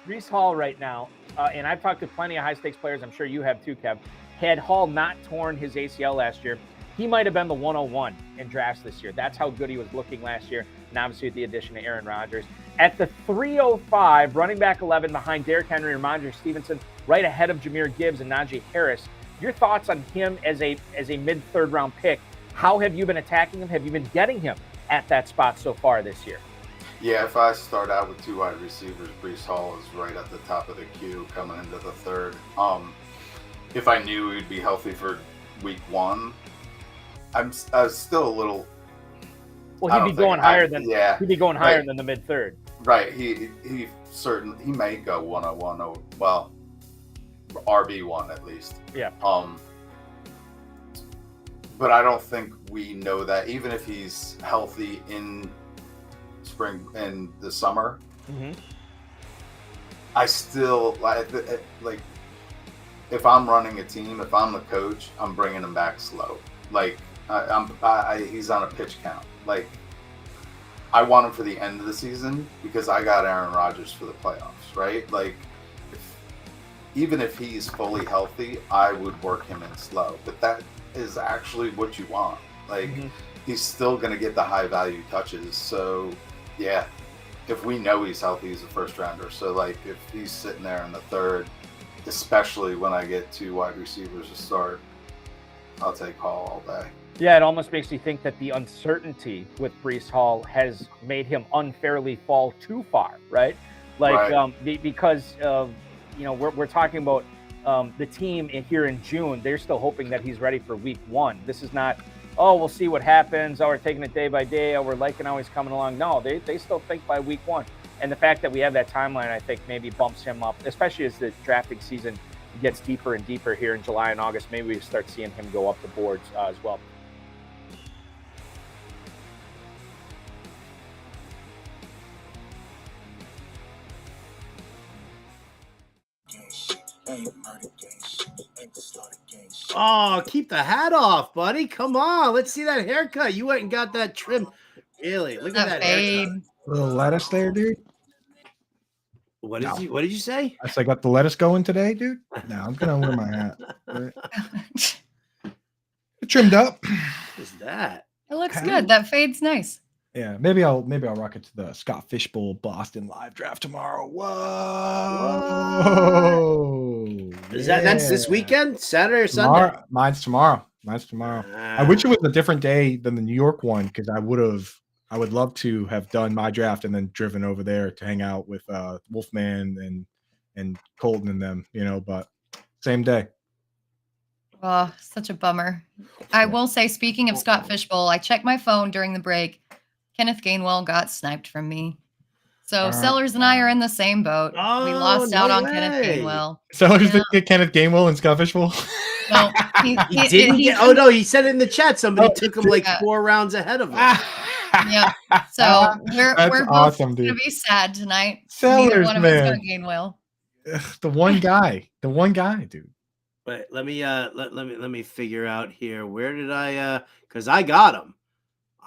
Breece Hall right now, and I've talked to plenty of high-stakes players, I'm sure you have too, Kev. Had Hall not torn his ACL last year, he might have been the 101 in drafts this year. That's how good he was looking last year, and obviously with the addition of Aaron Rodgers. At the 305, running back 11 behind Derrick Henry and Ramondre Stevenson, right ahead of Jahmyr Gibbs and Najee Harris. Your thoughts on him as a mid-third round pick? How have you been attacking him? Have you been getting him at that spot so far this year? Yeah, if I start out with two wide receivers, Breece Hall is right at the top of the queue coming into the third. If I knew he'd be healthy for week one, I was still a little. Well, he'd be going higher than the mid third. Right. He may go 101 or RB1 at least. Yeah. But I don't think we know that. Even if he's healthy in spring and the summer, I still like if I'm running a team, if I'm the coach, I'm bringing him back slow. Like he's on a pitch count. Like I want him for the end of the season because I got Aaron Rodgers for the playoffs, right? Like even if he's fully healthy, I would work him in slow. But that is actually what you want. Like he's still going to get the high value touches. So yeah, if we know he's healthy, he's a first rounder. So like if he's sitting there in the third, especially when I get 2 wide receivers to start, I'll take Hall all day. Yeah, it almost makes you think that the uncertainty with Breece Hall has made him unfairly fall too far, right? Like because we're talking about the team here in June. They're still hoping that he's ready for week 1. This is not, oh, we'll see what happens. Oh, we're taking it day by day. Oh, we're liking how he's coming along. No, they still think by week 1. And the fact that we have that timeline, I think, maybe bumps him up, especially as the drafting season gets deeper and deeper here in July and August. Maybe we start seeing him go up the boards as well. Oh, keep the hat off, buddy. Come on. Let's see that haircut. You went and got that trim. Really? Look at that fade. haircut. Little lettuce there, dude. What did you say? I got the lettuce going today, dude. No, I'm gonna wear my hat. Right. Trimmed up. What is that? It looks good. That fade's nice. Yeah, maybe I'll rock it to the Scott Fishbowl Boston live draft tomorrow. Whoa! That's this weekend? Saturday or Sunday? Mine's tomorrow. I wish it was a different day than the New York one because I would love to have done my draft and then driven over there to hang out with Wolfman and Colton and them, but same day. Oh, such a bummer. I will say, speaking of Scott Fishbowl, I checked my phone during the break. Kenneth Gainwell got sniped from me. So Sellers and I are in the same boat. We lost out on Kenneth Gainwell. Sellers didn't get Kenneth Gainwell and Scott Fishbowl? No, he didn't get. Oh no, he said it in the chat. Somebody took him like 4 rounds ahead of him. Yeah. So we're both awesome, gonna be sad tonight. Sellers, neither one of man. us got Gainwell. The one guy, dude. But let me figure out here. Where did I? Because I got him.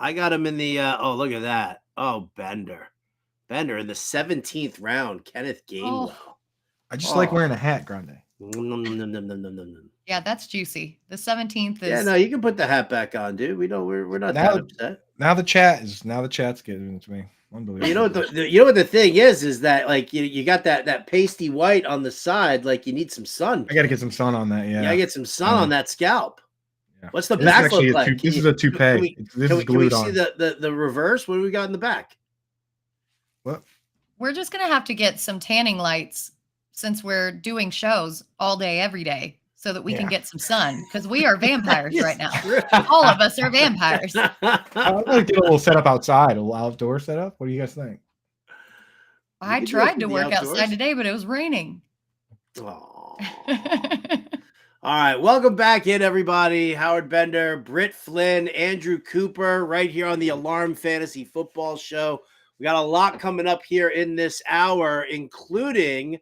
I got him in the. Oh, look at that. Oh, Bender in the 17th round. Kenneth Gainwell. I just like wearing a hat, Grande. Yeah, that's juicy. The 17th is. Yeah, no, you can put the hat back on, dude. We're not that upset. Now the chat's getting into me. Unbelievable. You know what the thing is that like you got that pasty white on the side, like you need some sun. I got to get some sun on that. Yeah, you got to get some sun on that scalp. Yeah. What's the this back look like? This is a toupee. Can we see the reverse? What do we got in the back? What? We're just gonna have to get some tanning lights since we're doing shows all day, every day, so that we can get some sun because we are vampires right now. All of us are vampires. I'm gonna get a little setup outside, a little outdoor setup. What do you guys think? I tried to work outside today, but it was raining. Oh. All right, welcome back in, everybody. Howard Bender, Britt Flynn, Andrew Cooper, right here on the Alarm Fantasy Football Show. We got a lot coming up here in this hour, including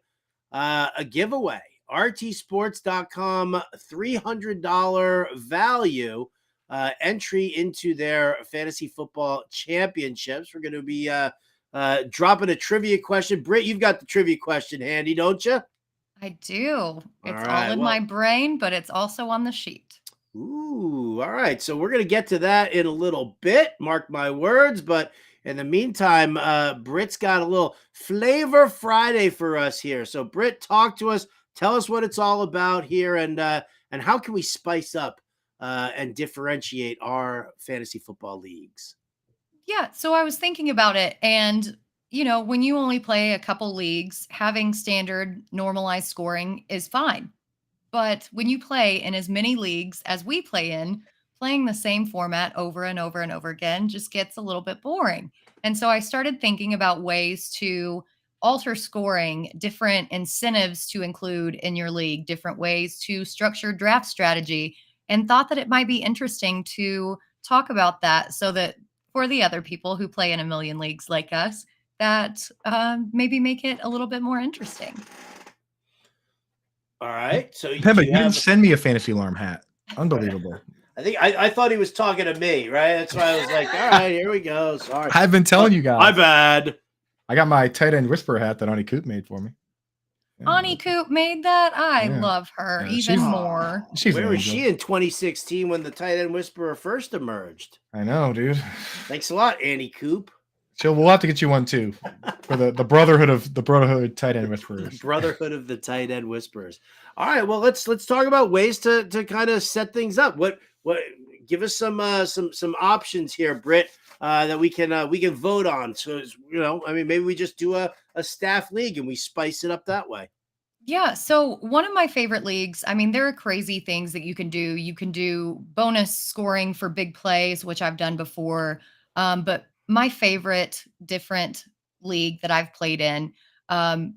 a giveaway. RTSports.com, $300 value entry into their fantasy football championships. We're going to be dropping a trivia question. Britt, you've got the trivia question handy, don't you? I do. It's all in my brain, but it's also on the sheet. Ooh, all right. So we're going to get to that in a little bit. Mark my words. But in the meantime, Britt's got a little Flavor Friday for us here. So Britt, talk to us. Tell us what it's all about here and how can we spice up and differentiate our fantasy football leagues? Yeah. So I was thinking about it and when you only play a couple leagues, having standard normalized scoring is fine. But when you play in as many leagues as we play in, playing the same format over and over and over again just gets a little bit boring. And so I started thinking about ways to alter scoring, different incentives to include in your league, different ways to structure draft strategy. and thought that it might be interesting to talk about that so that for the other people who play in a million leagues like us, that maybe make it a little bit more interesting. All right. So Pemba, you didn't send me a fantasy alarm hat. Unbelievable. I thought he was talking to me, right? That's why I was like, all right, here we go. Sorry. I've been telling you guys. My bad. I got my tight end whisperer hat that Ani Coop made for me. Yeah. Ani Coop made that. I love her even more. Where was she in 2016 when the tight end whisperer first emerged? I know, dude. Thanks a lot, Ani Coop. We'll have to get you one too for the brotherhood tight end whisperers. The brotherhood of the tight end whisperers. All right, well let's talk about ways to kind of set things up. What give us some options here, Britt, that we can vote on. So maybe we just do a staff league and we spice it up that way. Yeah. So one of my favorite leagues, I mean, there are crazy things that you can do. You can do bonus scoring for big plays, which I've done before. But my favorite different league that I've played in,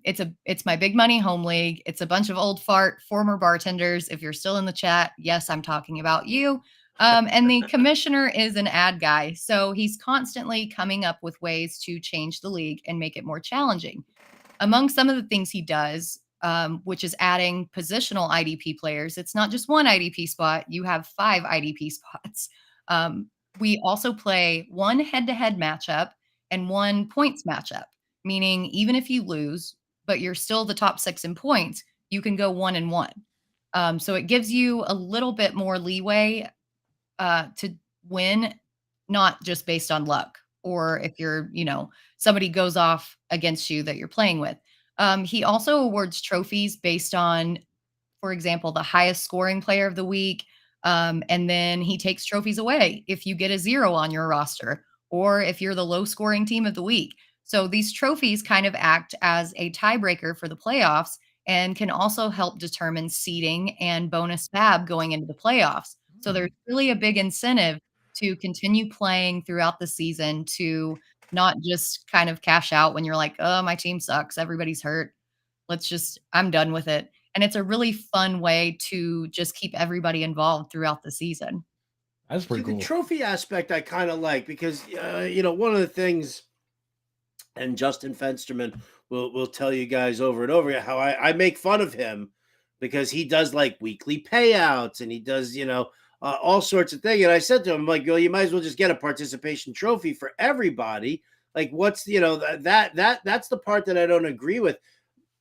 it's my big money home league. It's a bunch of old former bartenders. If you're still in the chat, yes, I'm talking about you. And the commissioner is an ad guy. So he's constantly coming up with ways to change the league and make it more challenging. Among some of the things he does, which is adding positional IDP players. It's not just one IDP spot. You have 5 IDP spots. We also play one head-to-head matchup and one points matchup, meaning even if you lose, but you're still the top 6 in points, you can go 1-1. So it gives you a little bit more leeway to win, not just based on luck, or if you're, somebody goes off against you that you're playing with. He also awards trophies based on, for example, the highest scoring player of the week. And then he takes trophies away if you get a 0 on your roster, or if you're the low scoring team of the week. So these trophies kind of act as a tiebreaker for the playoffs and can also help determine seeding and bonus fab going into the playoffs. So there's really a big incentive to continue playing throughout the season, to not just kind of cash out when you're like, oh, my team sucks, everybody's hurt, I'm done with it. And it's a really fun way to just keep everybody involved throughout the season. That's pretty cool. The trophy aspect I kind of like because, one of the things, and Justin Fensterman will tell you guys over and over again how I make fun of him because he does like weekly payouts and he does, all sorts of things. And I said to him, like, well, you might as well just get a participation trophy for everybody. Like, what's, that's the part that I don't agree with.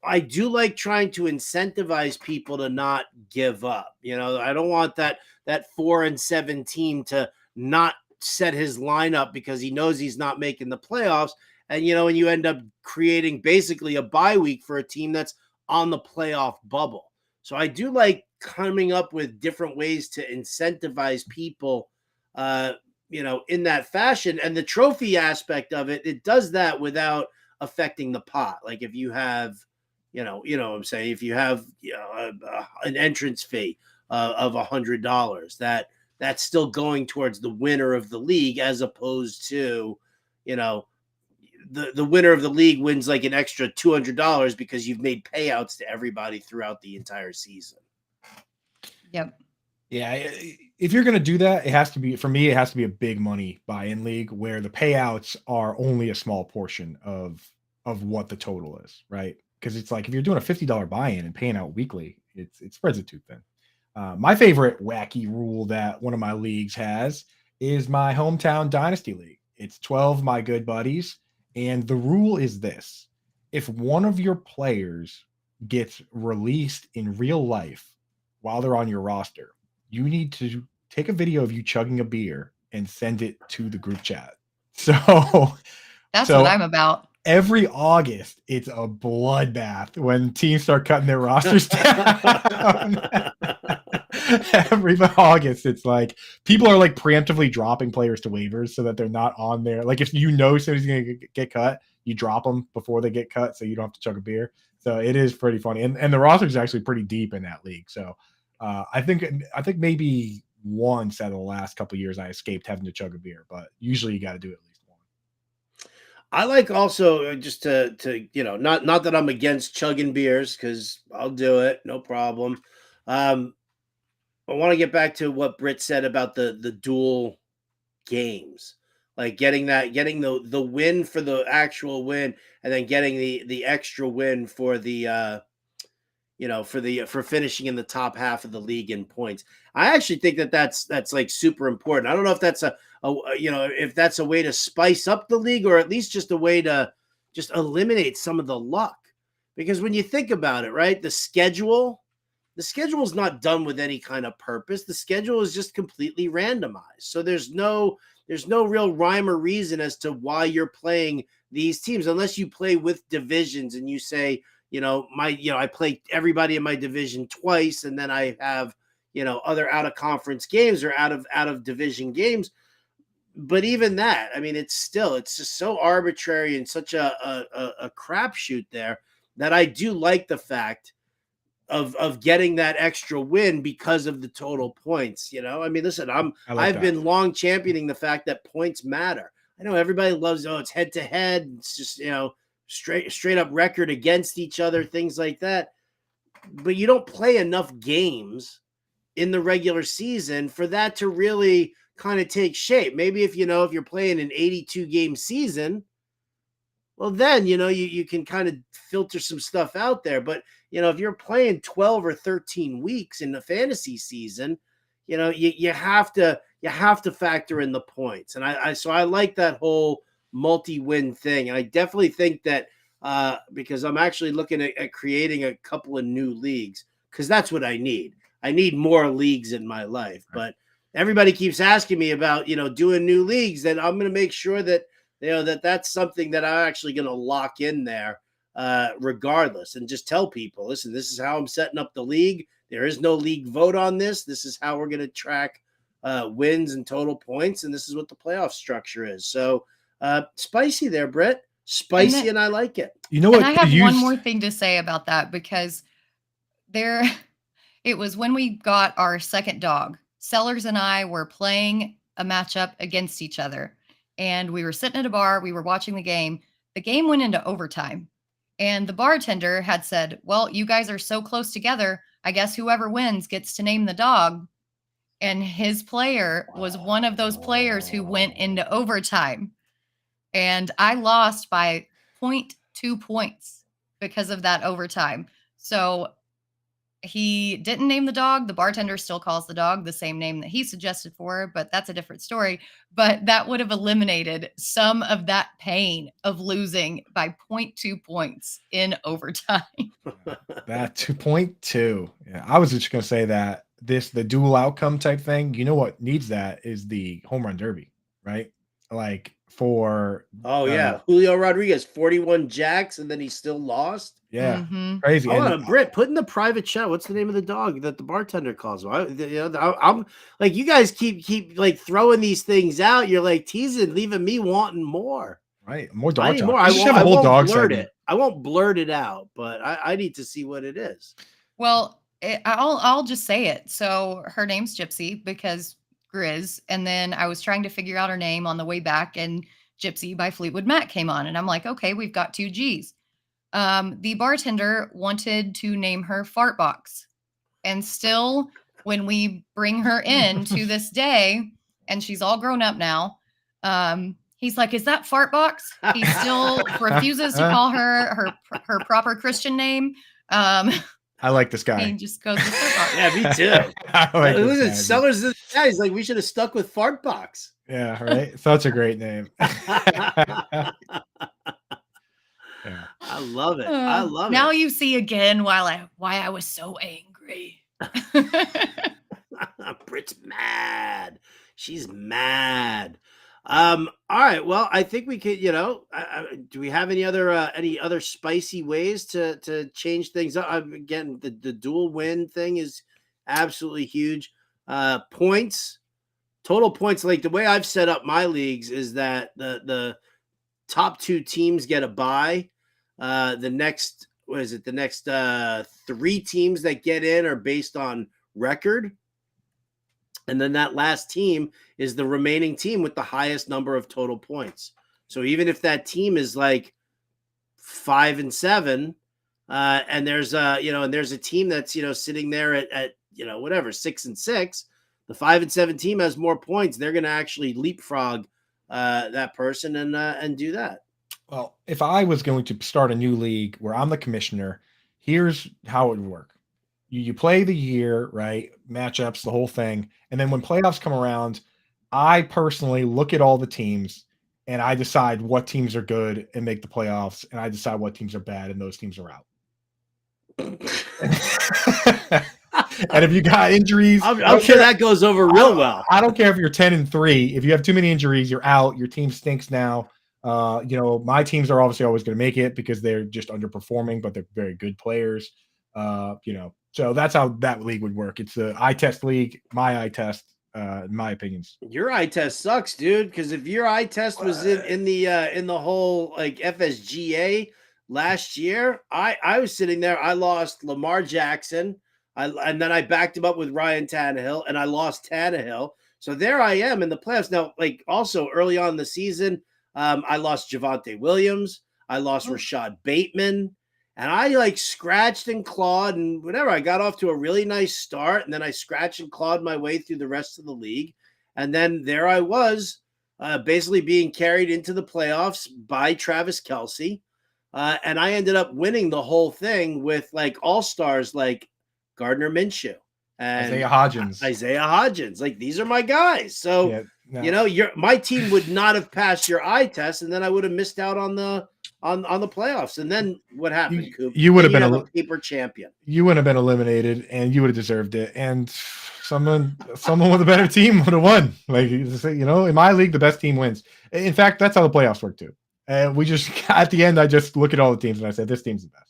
I do like trying to incentivize people to not give up. I don't want that 4-7 team to not set his lineup because he knows he's not making the playoffs. And, and you end up creating basically a bye week for a team that's on the playoff bubble. So I do like coming up with different ways to incentivize people, in that fashion. And the trophy aspect of it does that without affecting the pot. Like if you have, what I'm saying, if you have an entrance fee of $100, that's still going towards the winner of the league, as opposed to, the winner of the league wins like an extra $200 because you've made payouts to everybody throughout the entire season. Yep. Yeah. If you're going to do that, it has to be a big money buy-in league where the payouts are only a small portion of what the total is, right? Because it's like if you're doing a $50 buy-in and paying out weekly, it spreads it too thin. My favorite wacky rule that one of my leagues has is my hometown dynasty league. It's 12 my good buddies, and the rule is this: if one of your players gets released in real life while they're on your roster, you need to take a video of you chugging a beer and send it to the group chat. So that's what I'm about. Every August, it's a bloodbath when teams start cutting their rosters down. Every August, it's like people are like preemptively dropping players to waivers so that they're not on there. Like if somebody's going to get cut, you drop them before they get cut so you don't have to chug a beer. So it is pretty funny. And the roster is actually pretty deep in that league. So I think maybe once out of the last couple of years I escaped having to chug a beer, but usually you got to do at least one. I like also just to not that I'm against chugging beers because I'll do it, no problem. want to get back to what Britt said about the dual games, like getting the win for the actual win, and then getting the extra win for the for finishing in the top half of the league in points. I actually think that's like super important. I don't know if that's if that's a way to spice up the league, or at least just a way to just eliminate some of the luck. Because when you think about it, right, the schedule is not done with any kind of purpose. The schedule is just completely randomized. So there's no real rhyme or reason as to why you're playing these teams, unless you play with divisions and you say, I play everybody in my division twice, and then I have, other out of conference games or out of division games. But even that, I mean, it's just so arbitrary and such a crapshoot there, that I do like the fact of getting that extra win because of the total points. I mean, listen, I've been long championing the fact that points matter. I know everybody loves, it's head to head. It's just, straight up record against each other, things like that. But you don't play enough games in the regular season for that to really kind of take shape. Maybe if you're playing an 82 game season, well, then, you can kind of filter some stuff out there. But, if you're playing 12 or 13 weeks in the fantasy season, you have to factor in the points. And so I like that whole multi-win thing. And I definitely think that because I'm actually looking at creating a couple of new leagues, because that's what I need. I need more leagues in my life. But everybody keeps asking me about, doing new leagues, and I'm going to make sure that, that's something that I'm actually going to lock in there regardless, and just tell people, listen, this is how I'm setting up the league. There is no league vote on this. This is how we're going to track wins and total points, and this is what the playoff structure is. So spicy there, Britt. Spicy, and I like it. You know what? And I have one more thing to say about that, because it was when we got our second dog. Sellers and I were playing a matchup against each other, and we were sitting at a bar. We were watching the game. The game went into overtime, and the bartender had said, well, you guys are so close together, I guess whoever wins gets to name the dog. And his player was one of those players who went into overtime. And I lost by 0.2 points because of that overtime. So he didn't name the dog. The bartender still calls the dog the same name that he suggested for her, but that's a different story. But that would have eliminated some of that pain of losing by 0.2 points in overtime. That 2.2. Yeah, I was just going to say that the dual outcome type thing, what needs that is the home run derby, right? Like for Julio Rodriguez 41 jacks, and then he still lost. Yeah, crazy. Britt, put in the private chat, what's the name of the dog that the bartender calls? I'm like, you guys keep like throwing these things out. You're like teasing, leaving me wanting more. Right, more dog. More. I won't blurt it out, but I need to see what it is. Well, I'll just say it. So her name's Gypsy because Grizz, and then I was trying to figure out her name on the way back, and Gypsy by Fleetwood Mac came on, and I'm like, okay, we've got 2 G's. The bartender wanted to name her Fartbox, and still, when we bring her in to this day, and she's all grown up now, he's like, "Is that Fartbox?" He still refuses to call her proper Christian name. I like this guy. He just goes with Fartbox. Yeah, me too. Listen, Sellers, he's like, we should have stuck with Fartbox. Yeah, right. Such a great name. Yeah. I love it. I love now it. You see again why I was so angry. Britt's mad. She's mad. All right. Well, I think we could, do we have any other spicy ways to change things up? Again, the dual win thing is absolutely huge. Points, total points. Like the way I've set up my leagues is that the top 2 teams get a bye. The next 3 teams that get in are based on record. And then that last team is the remaining team with the highest number of total points. So even if that team is like 5-7, and there's a team that's, sitting there at whatever, 6-6. The 5-7 team has more points. They're going to actually leapfrog that person and do that. Well, if I was going to start a new league where I'm the commissioner, here's how it would work. You play the year, right? Matchups, the whole thing. And then when playoffs come around, I personally look at all the teams and I decide what teams are good and make the playoffs. And I decide what teams are bad and those teams are out. And if you got injuries, I'm sure that goes over real well. I don't care if you're 10-3. If you have too many injuries, you're out. Your team stinks now. My teams are obviously always going to make it because they're just underperforming, but they're very good players. So that's how that league would work. It's the eye test league, my eye test, in my opinions. Your eye test sucks, dude. Because if your eye test was in the whole like FSGA last year, I was sitting there. I lost Lamar Jackson. And then I backed him up with Ryan Tannehill, and I lost Tannehill. So there I am in the playoffs. Now, like also early on in the season, I lost Javonte Williams. I lost Rashad Bateman. And I like scratched and clawed and whatever. I got off to a really nice start, and then I scratched and clawed my way through the rest of the league. And then there I was, basically being carried into the playoffs by Travis Kelce. And I ended up winning the whole thing with like all-stars like Gardner Minshew and Isaiah Hodgins. Like, these are my guys. So, my team would not have passed your eye test, and then I would have missed out on the playoffs. And then what happened, Coop? You would have been a paper champion. You would have been eliminated, and you would have deserved it. And someone with a better team would have won. Like, in my league, the best team wins. In fact, that's how the playoffs work too. And we just at the end, I just look at all the teams and I say, this team's the best.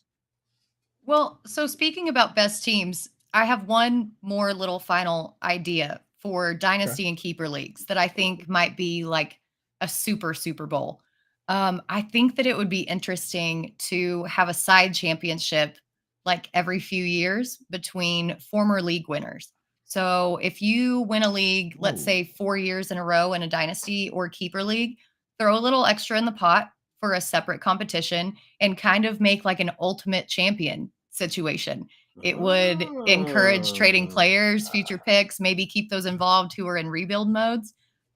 Well, so speaking about best teams, I have one more little final idea for dynasty and keeper leagues that I think might be like a Super Bowl. I think that it would be interesting to have a side championship like every few years between former league winners. So if you win a league, let's say 4 years in a row in a dynasty or keeper league, throw a little extra in the pot for a separate competition and kind of make like an ultimate champion situation. It would encourage trading players, future picks, maybe keep those involved who are in rebuild modes.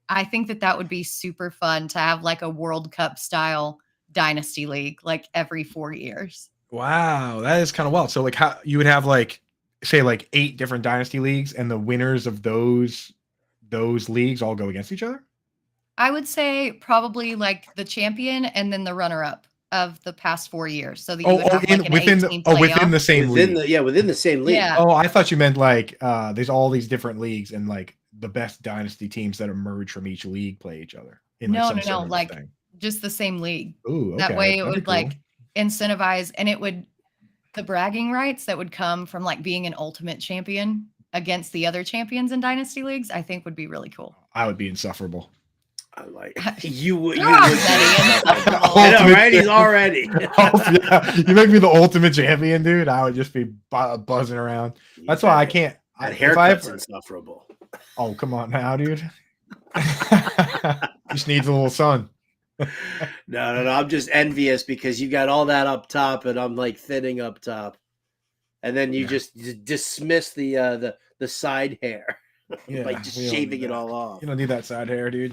I think that would be super fun to have like a World Cup style dynasty league like every 4 years. Wow, that is kind of wild. So like how you would have like say like 8 different dynasty leagues and the winners of those leagues all go against each other? I would say probably like the champion and then the runner up of the past 4 years. So that you would have like an within the same league. Within the same league. Yeah. Oh, I thought you meant like there's all these different leagues and like the best dynasty teams that emerge from each league play each other. No, like just the same league. Ooh, okay. That way it would like incentivize, and it would, the bragging rights that would come from like being an ultimate champion against the other champions in dynasty leagues, I think would be really cool. I would be insufferable. I like you would. You're already insufferable. I know, right? He's already. You make me the ultimate champion, dude. I would just be buzzing around. That's why I can't. That haircut's insufferable. Oh, come on now, dude. Just needs a little sun. No. I'm just envious because you got all that up top, and I'm like thinning up top, and then you just dismiss the side hair by just shaving it all off. You don't need that side hair, dude.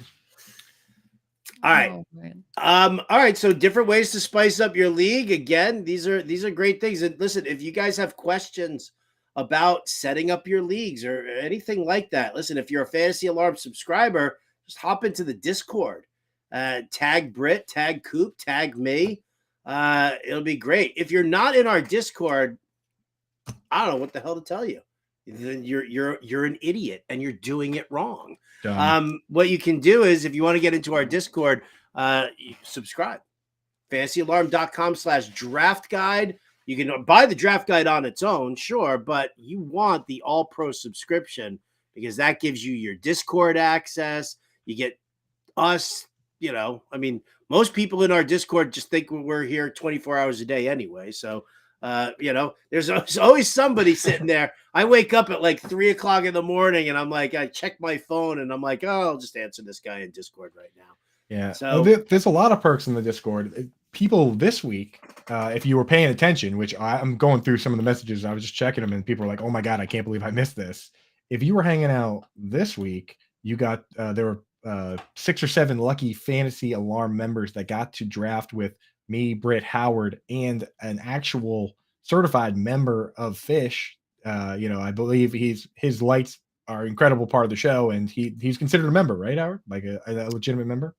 All right. All right. So different ways to spice up your league. Again, these are great things. And listen, if you guys have questions about setting up your leagues or anything like that, listen, if you're a Fantasy Alarm subscriber, just hop into the Discord. Tag Britt, tag Coop, tag me. It'll be great. If you're not in our Discord, I don't know what the hell to tell you. Then you're an idiot and you're doing it wrong. What you can do is if you want to get into our Discord, subscribe. FantasyAlarm.com/draft guide. You can buy the draft guide on its own, sure, but you want the All Pro subscription because that gives you your Discord access. You get us, I mean, most people in our Discord just think we're here 24 hours a day anyway. So, there's always somebody sitting there. I wake up at like 3:00 in the morning and I'm like, I check my phone and I'm like, oh, I'll just answer this guy in Discord right now. Yeah. So there's a lot of perks in the Discord. people this week, if you were paying attention, which I'm going through some of the messages, I was just checking them, and people were like, "Oh my god, I can't believe I missed this." If you were hanging out this week, you got there were 6 or 7 lucky Fantasy Alarm members that got to draft with me, Britt, Howard, and an actual certified member of Fish. I believe his lights are an incredible part of the show, and he's considered a member, right, Howard? Like a legitimate member.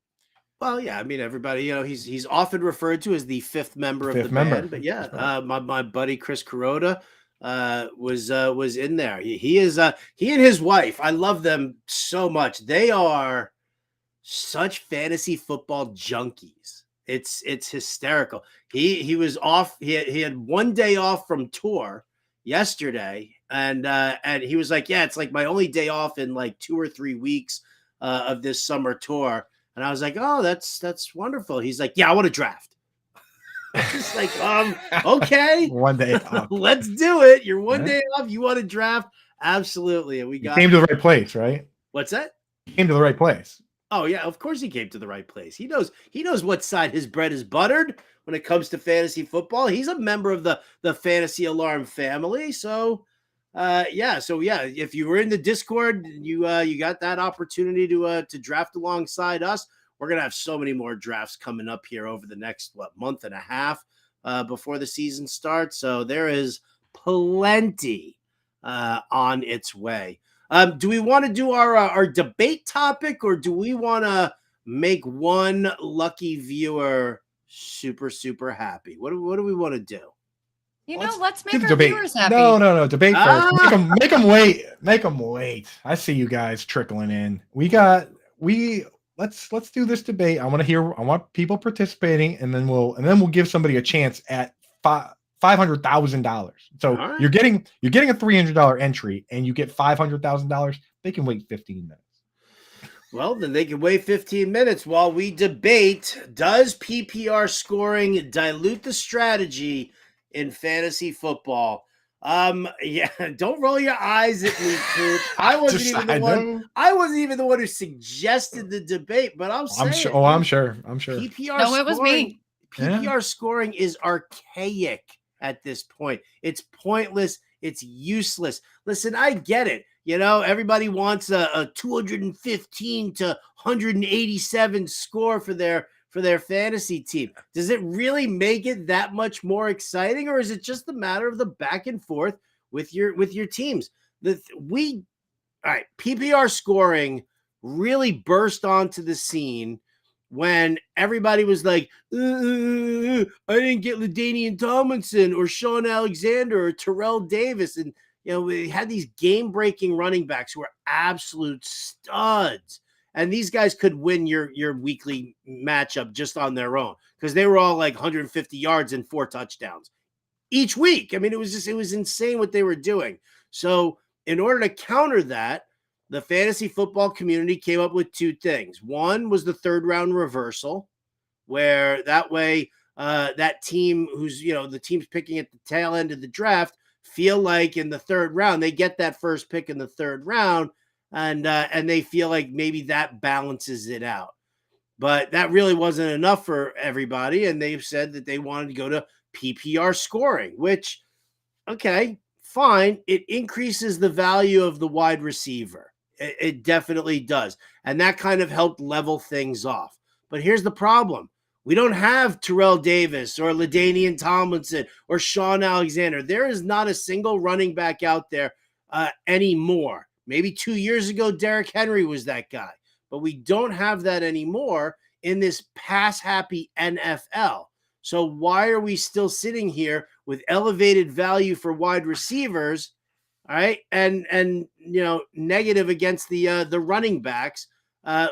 Well, yeah, I mean, everybody, he's often referred to as the fifth member of the band, but yeah, my buddy Chris Kuroda was in there. He and his wife, I love them so much. They are such fantasy football junkies. It's hysterical. He was off. He had one day off from tour yesterday, and he was like, "Yeah, it's like my only day off in like 2 or 3 weeks of this summer tour." And I was like, "Oh, that's wonderful." He's like, "Yeah, I want to draft." Just like, okay, one day off. Let's do it. You're one day off. You want to draft? Absolutely. And we came to the right place, right? What's that? He came to the right place. Oh yeah, of course he came to the right place. He knows what side his bread is buttered when it comes to fantasy football. He's a member of the Fantasy Alarm family. So if you were in the Discord, you got that opportunity to draft alongside us. We're gonna have so many more drafts coming up here over the next month and a half before the season starts. So there is plenty on its way. Do we want to do our debate topic, or do we want to make one lucky viewer super, super happy? What do we want to do? Let's make our viewers happy. No. Debate first. Make them wait. Make them wait. I see you guys trickling in. Let's do this debate. I want people participating, and then we'll give somebody a chance at $500,000. So you're getting a $300 entry, and you get $500,000. They can wait 15 minutes. Well, then they can wait 15 minutes while we debate, does PPR scoring dilute the strategy in fantasy football? Don't roll your eyes at me, Coop. I wasn't even the one who suggested the debate, but I'm saying I'm sure. PPR no, it was me. PPR scoring is archaic at this point. It's pointless. It's useless. Listen, I get it. Everybody wants a 215 to 187 score for their fantasy team. Does it really make it that much more exciting, or is it just a matter of the back and forth with your teams? PPR scoring really burst onto the scene when everybody was like, I didn't get LaDainian Tomlinson or Sean Alexander or Terrell Davis. And, we had these game-breaking running backs who were absolute studs. And these guys could win your weekly matchup just on their own because they were all like 150 yards and 4 touchdowns each week. I mean, it was insane what they were doing. So in order to counter that, the fantasy football community came up with 2 things. One was the 3rd round reversal, where that way that team who's, the team's picking at the tail end of the draft feel like in the 3rd round, they get that first pick in the 3rd round. And they feel like maybe that balances it out. But that really wasn't enough for everybody. And they've said that they wanted to go to PPR scoring, which, okay, fine. It increases the value of the wide receiver. It definitely does. And that kind of helped level things off. But here's the problem. We don't have Terrell Davis or LaDainian Tomlinson or Sean Alexander. There is not a single running back out there anymore. Maybe 2 years ago, Derrick Henry was that guy. But we don't have that anymore in this pass-happy NFL. So why are we still sitting here with elevated value for wide receivers, all right, and negative against the running backs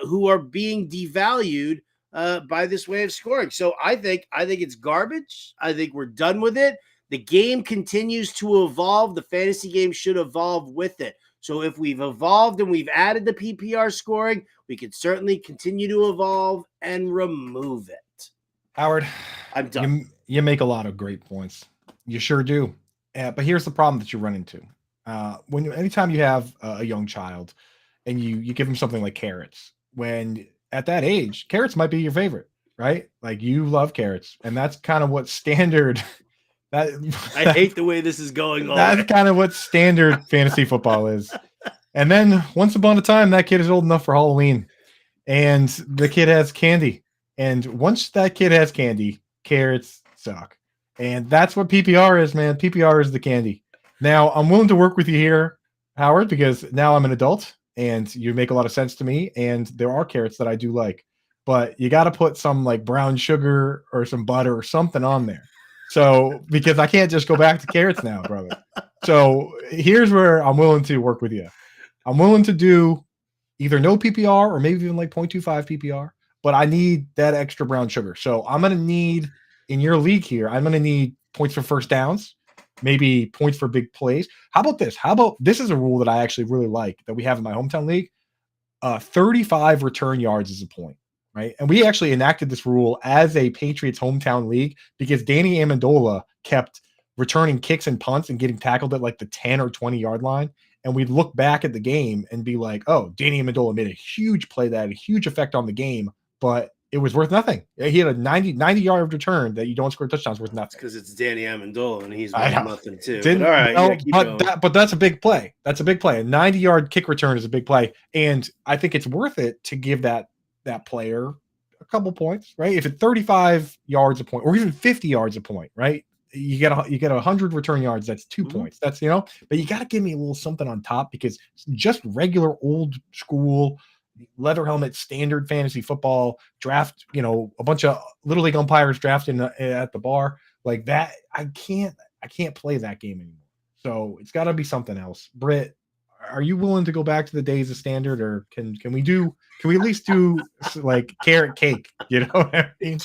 who are being devalued by this way of scoring? So I think it's garbage. I think we're done with it. The game continues to evolve. The fantasy game should evolve with it. So if we've evolved and we've added the PPR scoring, we can certainly continue to evolve and remove it. Howard, I'm done. You make a lot of great points. You sure do. But here's the problem that you run into. Anytime you have a young child and you give them something like carrots, when at that age, carrots might be your favorite. right? Like you love carrots, and that's kind of what standard. That I hate the way this is going. That's kind of what standard fantasy football is. And then once upon a time, that kid is old enough for Halloween, and the kid has candy. And once that kid has candy, carrots suck. And that's what PPR is, man. PPR is the candy. Now, I'm willing to work with you here, Howard, because now I'm an adult and you make a lot of sense to me. And there are carrots that I do like, but you got to put some like brown sugar or some butter or something on there. So, because I can't just go back to carrots now, brother. So, here's where I'm willing to work with you. I'm willing to do either no PPR or maybe even like 0.25 PPR, but I need that extra brown sugar. So, I'm going to need in your league here, I'm going to need points for first downs, maybe points for big plays. How about this? This is a rule that I actually really like that we have in my hometown league. 35 return yards is a point. Right. And we actually enacted this rule as a Patriots hometown league because Danny Amendola kept returning kicks and punts and getting tackled at like the 10 or 20 yard line. And we'd look back at the game and be like, oh, Danny Amendola made a huge play that had a huge effect on the game, but it was worth nothing. He had a 90-yard return that you don't score touchdowns worth nothing. Because it's Danny Amendola and he's worth nothing too. All right, but that's a big play. That's a big play. A 90-yard kick return is a big play. And I think it's worth it to give that player a couple points, right? If it's 35 yards a point or even 50 yards a point, right? You get 100 return yards. That's 2 points. That's, but you got to give me a little something on top because just regular old school leather helmet standard fantasy football draft, a bunch of little league umpires drafting at the bar like that. I can't play that game anymore. So it's got to be something else. Britt, are you willing to go back to the days of standard, or can we at least do like carrot cake? You know what I mean?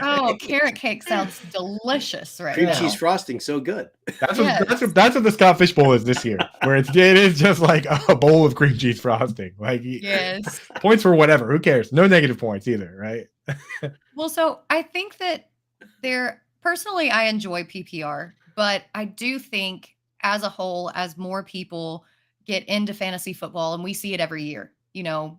Oh, carrot cake sounds delicious right Cream now. cheese frosting, so good. That's what the Scott Fish Bowl is this year, where it is just like a bowl of cream cheese frosting. Like yes, points for whatever. Who cares? No negative points either, right? Well, so I think that personally, I enjoy PPR, but I do think as a whole, as more people get into fantasy football, and we see it every year,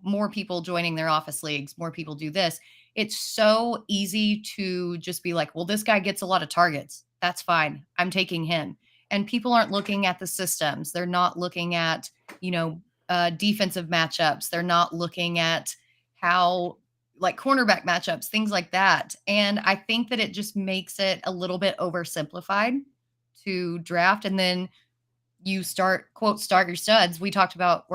more people joining their office leagues, more people do this. It's so easy to just be like, well, this guy gets a lot of targets. That's fine. I'm taking him. And people aren't looking at the systems. They're not looking at, defensive matchups. They're not looking at how like cornerback matchups, things like that. And I think that it just makes it a little bit oversimplified to draft. And then you start your studs. You talked about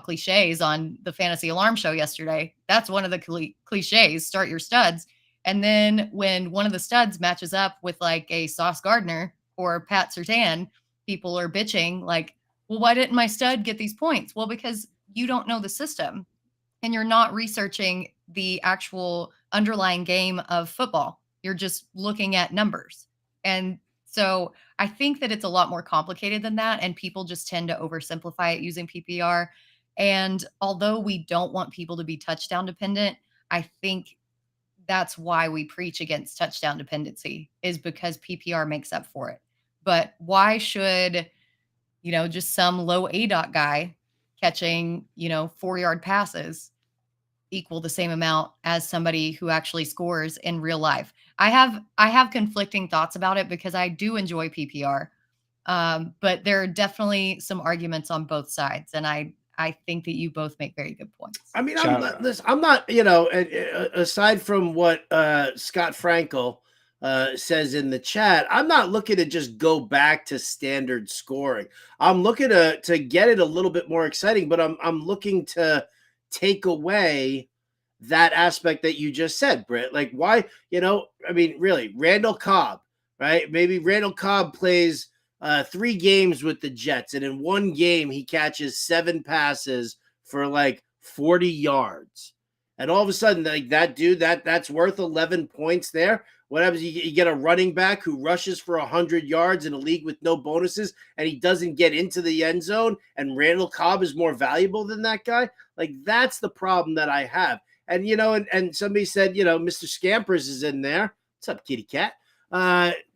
cliches on the Fantasy Alarm show yesterday. That's one of the cliches, start your studs. And then when one of the studs matches up with like a Sauce Gardner or Pat Surtain, people are bitching like, well, why didn't my stud get these points? Well, because you don't know the system and you're not researching the actual underlying game of football. You're just looking at numbers. And so I think that it's a lot more complicated than that. And people just tend to oversimplify it using PPR. And although we don't want people to be touchdown dependent, I think that's why we preach against touchdown dependency, is because PPR makes up for it. But why should, just some low ADOT guy catching, 4-yard passes equal the same amount as somebody who actually scores in real life? I have conflicting thoughts about it because I do enjoy PPR. But there are definitely some arguments on both sides. And I think that you both make very good points. I mean, I'm not, aside from what Scott Frankel says in the chat, I'm not looking to just go back to standard scoring. I'm looking to get it a little bit more exciting, but I'm looking to take away that aspect that you just said, Britt. Like, why, really, Randall Cobb, right? Maybe Randall Cobb plays 3 games with the Jets, and in one game he catches 7 passes for like 40 yards. And all of a sudden, like that dude, that's worth 11 points there. What happens? You get a running back who rushes for 100 yards in a league with no bonuses, and he doesn't get into the end zone, and Randall Cobb is more valuable than that guy. Like, that's the problem that I have. And, and somebody said, Mr. Scampers is in there. What's up, kitty cat?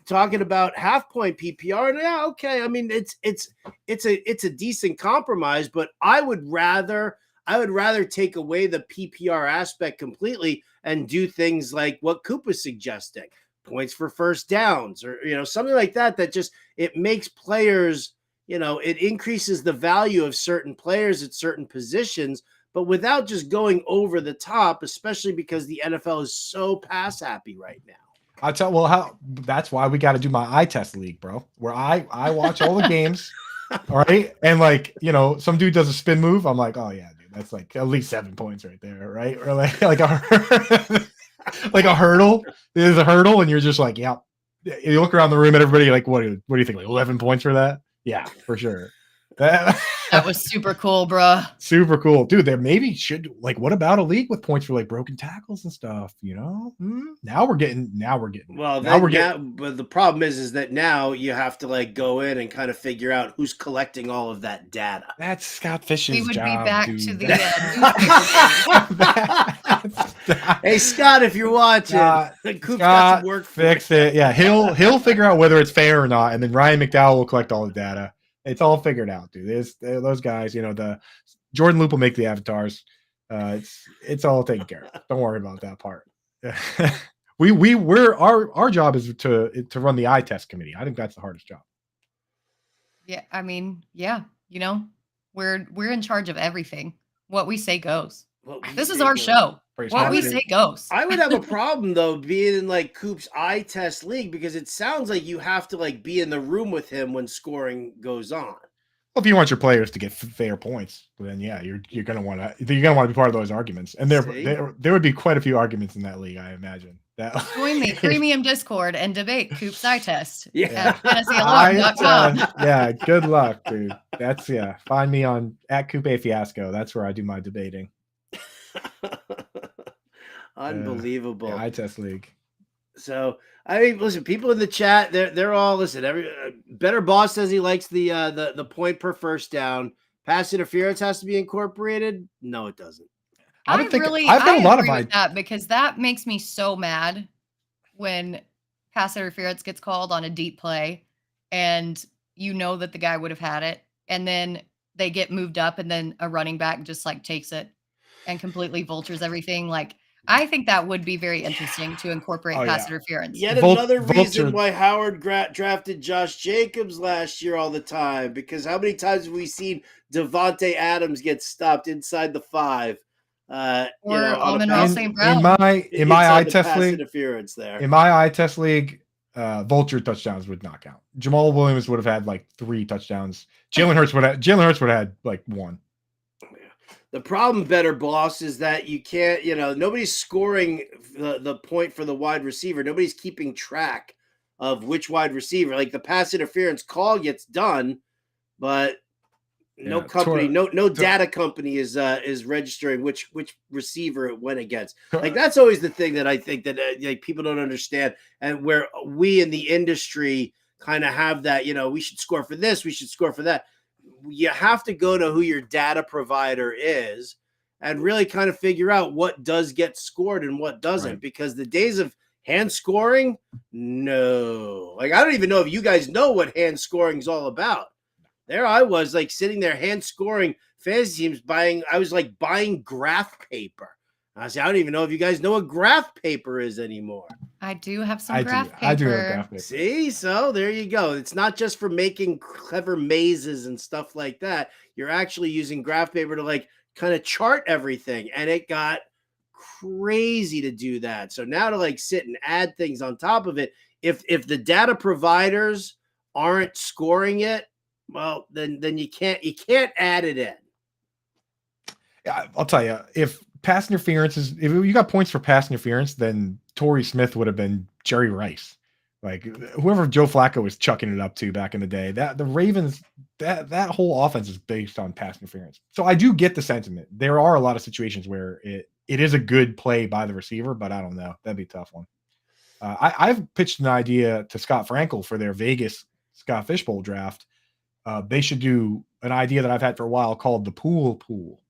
Talking about half-point PPR. And yeah, okay. I mean, it's a decent compromise, but I would rather I would rather take away the PPR aspect completely and do things like what Coop was suggesting, points for first downs, or something like that. That just it makes players, it increases the value of certain players at certain positions, but without just going over the top, especially because the NFL is so pass happy right now. I'll tell that's why we got to do my eye test league, bro, where I watch all the games. All right. And some dude does a spin move. I'm like, oh yeah, dude, that's like at least 7 points right there. Right. Or like a like a hurdle. There's a hurdle. And you're just like, yeah. You look around the room at everybody like, what do you think? Like 11 points for that? Yeah, for sure. That was super cool, bro. Super cool, dude. There maybe should what about a league with points for broken tackles and stuff? Now we're getting. Well, but the problem is that now you have to go in and kind of figure out who's collecting all of that data. That's Scott Fish's job. We would be back dude. to the Hey Scott, if you're watching, Coop's got some work. Fix it. Yeah, he'll figure out whether it's fair or not, and then Ryan McDowell will collect all the data. It's all figured out, dude. Those guys, the Jordan Loop will make the avatars. It's all taken care of. Don't worry about that part. Our job is to run the eye test committee. I think that's the hardest job. Yeah, I mean, yeah, we're in charge of everything. What we say goes. This is our show. What we say goes. I would have a problem though being in Coop's eye test league, because it sounds like you have to be in the room with him when scoring goes on. Well, if you want your players to get fair points, then yeah, you're gonna want to be part of those arguments, and there would be quite a few arguments in that league, I imagine. Join the premium Discord and debate Coop's eye test. Yeah, yeah. Good luck, dude. That's Find me on @CoopAFiasco. That's where I do my debating. Unbelievable. Eye test league. So I mean, listen, people in the chat, they're all Better Boss says he likes the point per first down. Pass interference has to be incorporated. No, it doesn't. I've got a lot of that, because that makes me so mad when pass interference gets called on a deep play, and that the guy would have had it, and then they get moved up, and then a running back just takes it and completely vultures everything. I think that would be very interesting to incorporate pass interference. Yet another reason why Howard drafted Josh Jacobs last year all the time, because how many times have we seen Devontae Adams get stopped inside the 5? Or Amon-Ra St. Brown. In my eye test league, interference there. In my eye test league, vulture touchdowns would not count. Jamal Williams would have had 3 touchdowns. Jalen Hurts would have had 1. The problem, Better Boss, is that you can't, nobody's scoring the point for the wide receiver. Nobody's keeping track of which wide receiver. The pass interference call gets done, but no data company is registering which receiver it went against. That's always the thing that I think that people don't understand, and where we in the industry kind of have that, we should score for this, we should score for that. You have to go to who your data provider is and really kind of figure out what does get scored and what doesn't, because the days of hand scoring, no. I don't even know if you guys know what hand scoring is all about. There I was sitting there hand scoring fantasy teams buying graph paper. I don't even know if you guys know what graph paper is anymore. I do have some graph paper. I do have graph paper. See, so there you go. It's not just for making clever mazes and stuff like that. You're actually using graph paper to kind of chart everything, and it got crazy to do that. So now to sit and add things on top of it, if the data providers aren't scoring it, well, then you can't add it in. Yeah, I'll tell you, if you got points for pass interference, then Torrey Smith would have been Jerry Rice. Whoever Joe Flacco was chucking it up to back in the day, that the Ravens, that whole offense is based on pass interference. So I do get the sentiment. There are a lot of situations where it is a good play by the receiver, but I don't know. That'd be a tough one. I've pitched an idea to Scott Frankel for their Vegas Scott Fishbowl draft. They should do an idea that I've had for a while called the pool,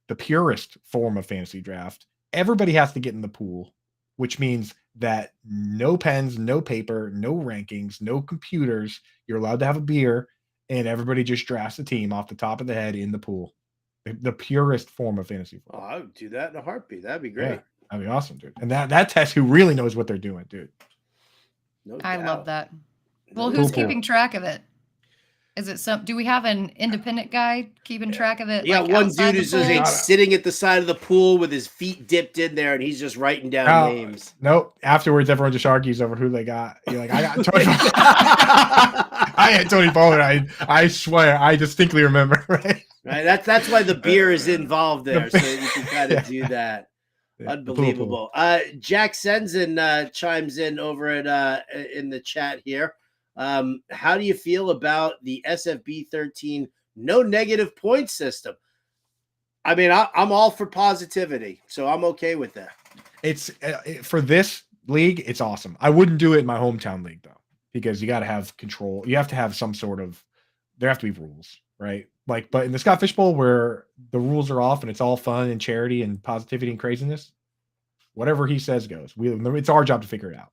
the purest form of fantasy draft. Everybody has to get in the pool, which means that no pens, no paper, no rankings, no computers. You're allowed to have a beer, and everybody just drafts a team off the top of the head in the pool. The purest form of fantasy Oh, football. I would do that in a heartbeat. That'd be great. Yeah, that'd be awesome, dude. And that tests who really knows what they're doing, dude. No I doubt. love that. No Well, who's doubt. keeping track of it? Is it do we have an independent guy keeping track of it? Yeah, like, one outside dude the is just pool? like, sitting at the side of the pool with his feet dipped in there, and he's just writing down names. Nope. Afterwards, everyone just argues over who they got. You're like, I got Tony. I had Tony Pollard. I swear, I distinctly remember. Right. Right. That's why the beer is involved there, so you can kind of do that. Yeah, Unbelievable. Jack Senzen chimes in over at in the chat here. How do you feel about the SFB 13 no negative point system? I mean, I'm all for positivity, so I'm okay with that. It's for this league, it's awesome. I wouldn't do it in my hometown league though, because you got to have control. You have to have some sort of, there have to be rules, right? Like, but in the Scott Fish Bowl, where the rules are off and it's all fun and charity and positivity and craziness, whatever he says goes. It's our job to figure it out.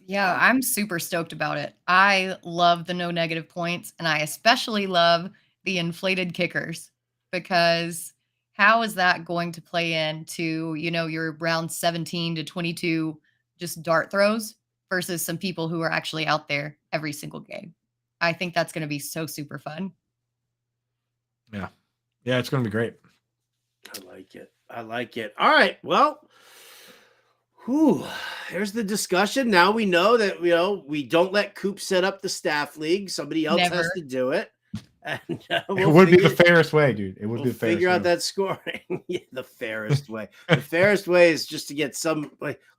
Yeah, I'm super stoked about it. I love the no negative points, and I especially love the inflated kickers, because how is that going to play into, your round 17 to 22 just dart throws versus some people who are actually out there every single game? I think that's going to be so super fun. Yeah, it's going to be great. I like it. All right. Well, there's the discussion. Now we know that we don't let Coop set up the staff league. Somebody else has to do it. And it would be the fairest way, dude. It would be the fairest figure out that scoring. Yeah, the fairest way. The fairest way is just to get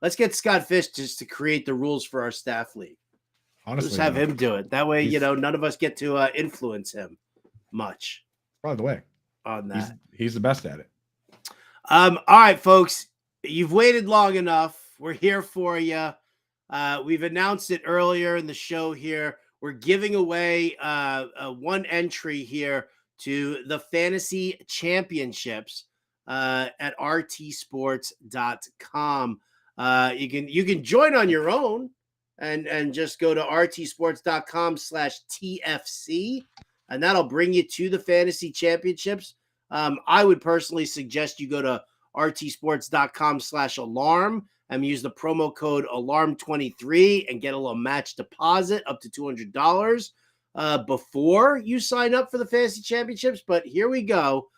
let's get Scott Fish just to create the rules for our staff league. Honestly, just have him do it. That way, none of us get to influence him much. Probably the way on that. He's the best at it. All right, folks, you've waited long enough. We're here for you. We've announced it earlier in the show here. We're giving away one entry here to the fantasy championships at rtsports.com. You can join on your own and just go to rtsports.com/TFC, and that'll bring you to the fantasy championships. I would personally suggest you go to rtsports.com/alarm and use the promo code alarm23 and get a little match deposit up to $200 before you sign up for the fantasy championships. But here we go.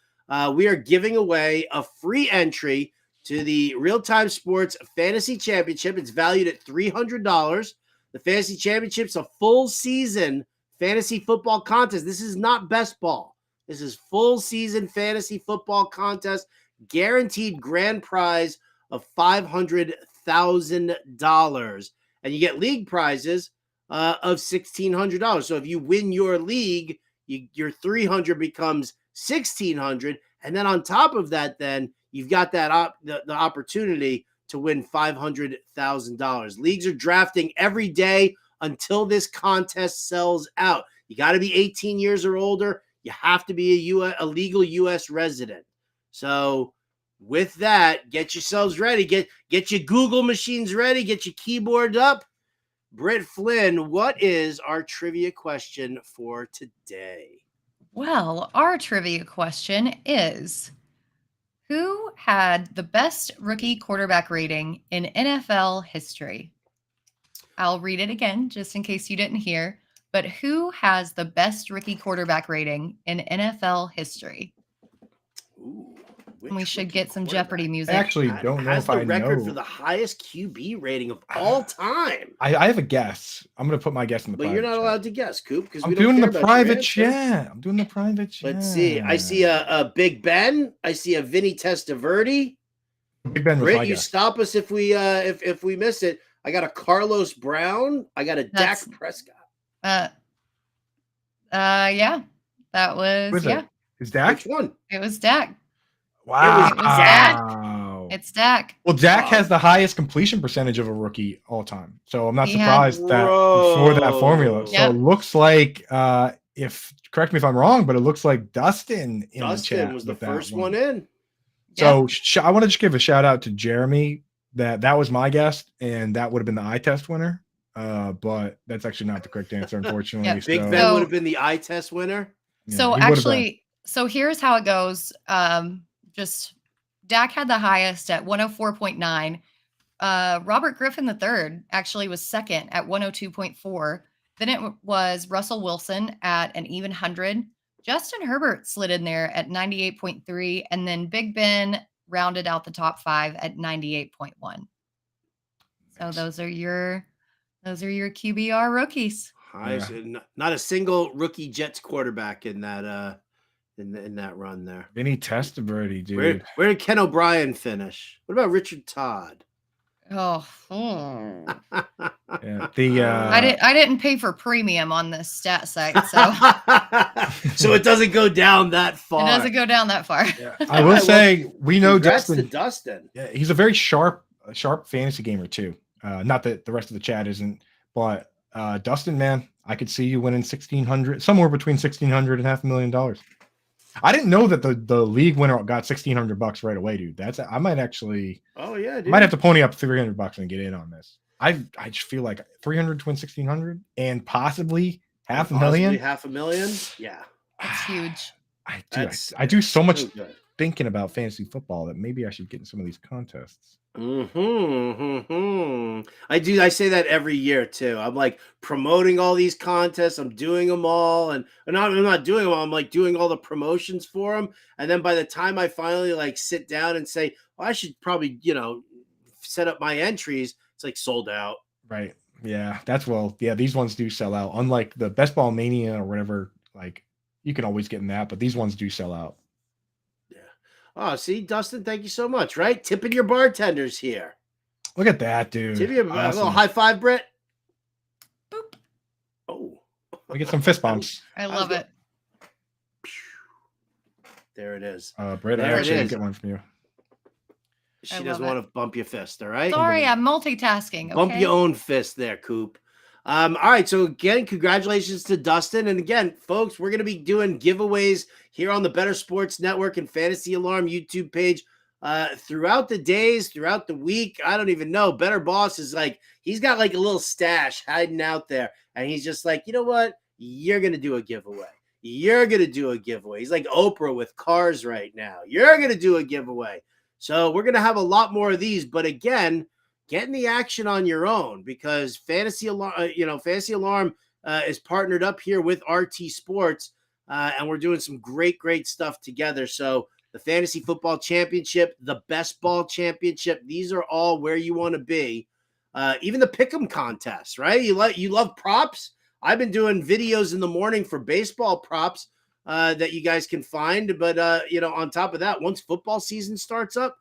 We are giving away a free entry to the Real-Time Sports Fantasy Championship. It's valued at $300. The Fantasy Championship's a full season fantasy football contest. This is not best ball. This is full season fantasy football contest, guaranteed grand prize of $500,000. And you get league prizes of $1,600. So if you win your league, your $300 becomes $1,600. And then on top of that, then you've got that the opportunity to win $500,000. Leagues are drafting every day until this contest sells out. You got to be 18 years or older. You have to be a legal U.S. resident. So with that, get yourselves ready. Get your Google machines ready. Get your keyboard up. Britt, Flynn, what is our trivia question for today? Well, our trivia question is, who had the best rookie quarterback rating in NFL history? I'll read it again, just in case you didn't hear. But who has the best rookie quarterback rating in NFL history? Ooh, we should get some Jeopardy music. I actually don't know if I know. Has the record for the highest QB rating of all time. I have a guess. I'm going to put my guess in the private But you're not chat. allowed to guess, Coop, because I'm doing the private chat. I'm doing the private chat. Let's see. I see a Big Ben. I see a Vinny Testaverde. Big Ben was Britt, my you guess. stop us if we miss it. I got a Carlos Brown. I got a Dak Prescott. Yeah, that was Is Dak? Which one? It was Dak. Wow. It was Dak. It's Dak. Well, Dak has the highest completion percentage of a rookie all time. So I'm not surprised that for that formula. Yep. So it looks like correct me if I'm wrong, but it looks like Dustin in the chat was the first one in. So I want to just give a shout out to Jeremy. That was my guess, and that would have been the eye test winner. But that's actually not the correct answer, unfortunately. Big Ben would have been the eye test winner. So actually, So here's how it goes. Just Dak had the highest at 104.9. Robert Griffin III actually was second at 102.4. Then it was Russell Wilson at an even 100. Justin Herbert slid in there at 98.3. And then Big Ben rounded out the top 5 at 98.1. So those are your QBR rookies. Not a single rookie Jets quarterback in that in that run there. Vinny Testaverde, dude. Where did Ken O'Brien finish? What about Richard Todd? Oh, yeah, I didn't pay for premium on this stat site, so so it doesn't go down that far. It doesn't go down that far. Yeah. I will say we know Dustin. Yeah, he's a very sharp fantasy gamer too. Not that the rest of the chat isn't, but Dustin, man, I could see you winning 1,600, somewhere between 1,600 and $500,000. I didn't know that the league winner got $1,600 right away, dude. I might actually. Oh yeah, dude. Might have to pony up $300 and get in on this. I just feel like 300 to win 1,600 and possibly $500,000. $500,000. Yeah, that's huge. I do so much thinking about fantasy football that maybe I should get in some of these contests. I say that every year too. I'm like promoting all these contests. I'm doing them all, and I'm not doing them all. I'm like doing all the promotions for them. And then by the time I finally like sit down and say, well, I should probably, set up my entries, it's like sold out. Right. Yeah. These ones do sell out. Unlike the Best Ball Mania or whatever, like you can always get in that, but these ones do sell out. Oh, see, Dustin, thank you so much, right? Tipping your bartenders here. Look at that, dude. Tip you a little high five, Britt. Boop. Oh. We get some fist bumps. I love it. There it is. Britt, I actually didn't get one from you. She doesn't want to bump your fist, all right? Sorry, I'm multitasking. Okay? Bump your own fist there, Coop. All right, so again, congratulations to Dustin. And again, folks, we're going to be doing giveaways here on the Better Sports Network and Fantasy Alarm YouTube page throughout the days, throughout the week. I don't even know. Better Boss is like, he's got like a little stash hiding out there. And he's just like, you know what? You're going to do a giveaway. You're going to do a giveaway. He's like Oprah with cars right now. You're going to do a giveaway. So we're going to have a lot more of these. But again, get in the action on your own because Fantasy Alarm is partnered up here with RT Sports, and we're doing some great stuff together. So the Fantasy Football Championship, the Best Ball Championship, these are all where you want to be. Even the Pick'em contest, right? You love props. I've been doing videos in the morning for baseball props that you guys can find. But on top of that, once football season starts up,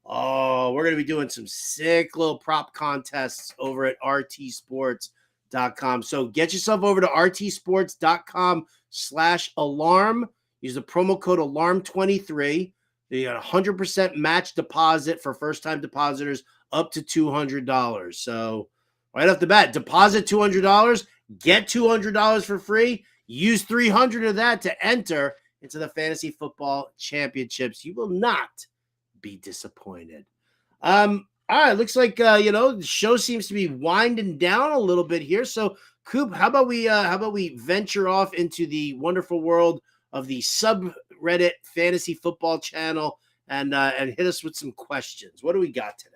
we're going to be doing some sick little prop contests over at rtsports.com. So get yourself over to rtsports.com/alarm. Use the promo code alarm23. You got 100% match deposit for first-time depositors up to $200. So right off the bat, deposit $200, get $200 for free. Use $300 of that to enter into the Fantasy Football Championships. You will not be disappointed. All right, looks like the show seems to be winding down a little bit here. So Coop, how about we venture off into the wonderful world of the subreddit Fantasy Football channel and hit us with some questions. What do we got today?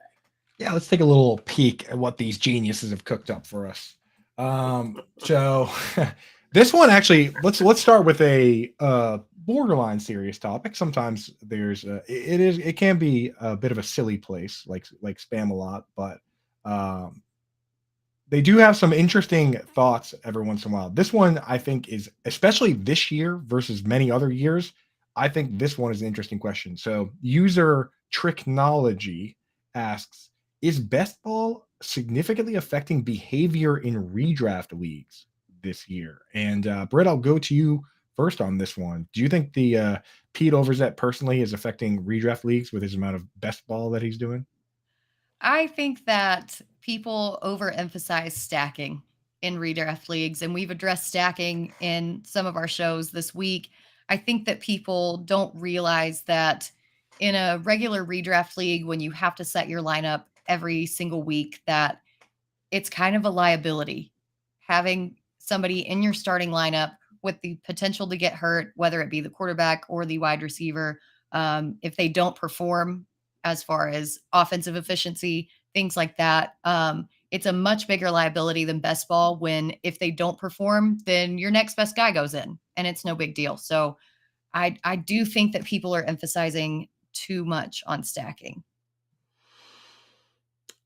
Yeah, let's take a little peek at what these geniuses have cooked up for us. So this one actually, let's start with a borderline serious topic. Sometimes there's it can be a bit of a silly place, like spam a lot, but they do have some interesting thoughts every once in a while. This one I think is, especially this year versus many other years, I think this one is an interesting question. So user Tricknology asks, is best ball significantly affecting behavior in redraft leagues this year? And Britt, I'll go to you first on this one. Do you think the Pete Overzet personally is affecting redraft leagues with his amount of best ball that he's doing? I think that people overemphasize stacking in redraft leagues, and we've addressed stacking in some of our shows this week. I think that people don't realize that in a regular redraft league, when you have to set your lineup every single week, that it's kind of a liability having somebody in your starting lineup with the potential to get hurt, whether it be the quarterback or the wide receiver. If they don't perform as far as offensive efficiency, things like that, it's a much bigger liability than best ball when if they don't perform, then your next best guy goes in and it's no big deal. So I do think that people are emphasizing too much on stacking.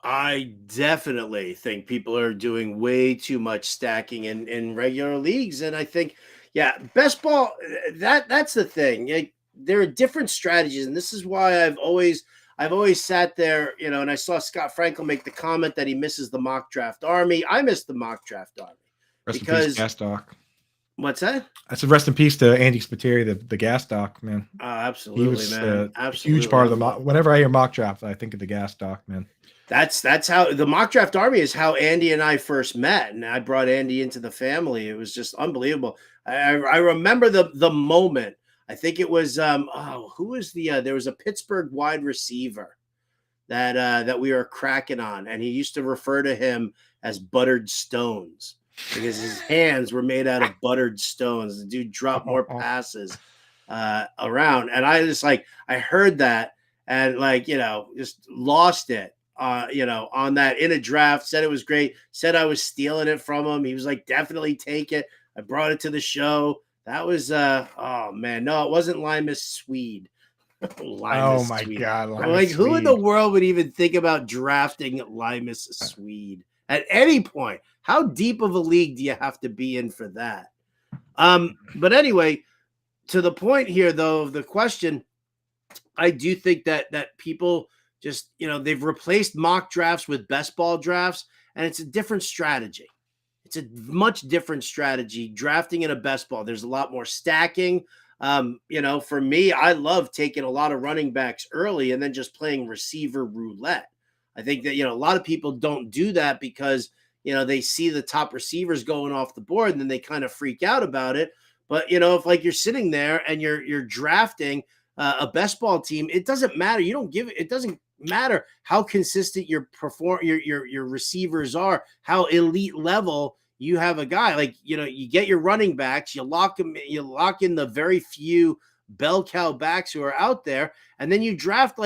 I definitely think people are doing way too much stacking in regular leagues. And I think, yeah, best ball, that's the thing. Like, there are different strategies. And this is why I've always sat there, and I saw Scott Frankel make the comment that he misses the mock draft army. I miss the mock draft army. Rest in peace, gas doc. What's that? I said rest in peace to Andy Spiteri, the gas doc, man. Absolutely, he was man. A huge part of the whenever I hear mock draft, I think of the gas doc, man. That's how the mock draft army is how Andy and I first met, and I brought Andy into the family. It was just unbelievable. I remember the moment. I think it was who was there was a Pittsburgh wide receiver that we were cracking on, and he used to refer to him as buttered stones because his hands were made out of buttered stones. The dude dropped more passes around, and I just I heard that and just lost it. On that in a draft, said it was great, said I was stealing it from him. He was like, definitely take it. I brought it to the show. That was oh man, no, it wasn't Limas Swede. Oh my Swede. God. Like, who in the world would even think about drafting Limas Swede at any point? How deep of a league do you have to be in for that? But anyway, to the point here though of the question, I do think that people just, they've replaced mock drafts with best ball drafts, and it's a different strategy. It's a much different strategy drafting in a best ball. There's a lot more stacking. For me, I love taking a lot of running backs early and then just playing receiver roulette. I think that, a lot of people don't do that because, they see the top receivers going off the board and then they kind of freak out about it. But, if you're sitting there and you're drafting a best ball team, it doesn't matter. It doesn't matter how consistent your receivers are, how elite level you have a guy. You get your running backs, you lock in the very few bell cow backs who are out there, and then you draft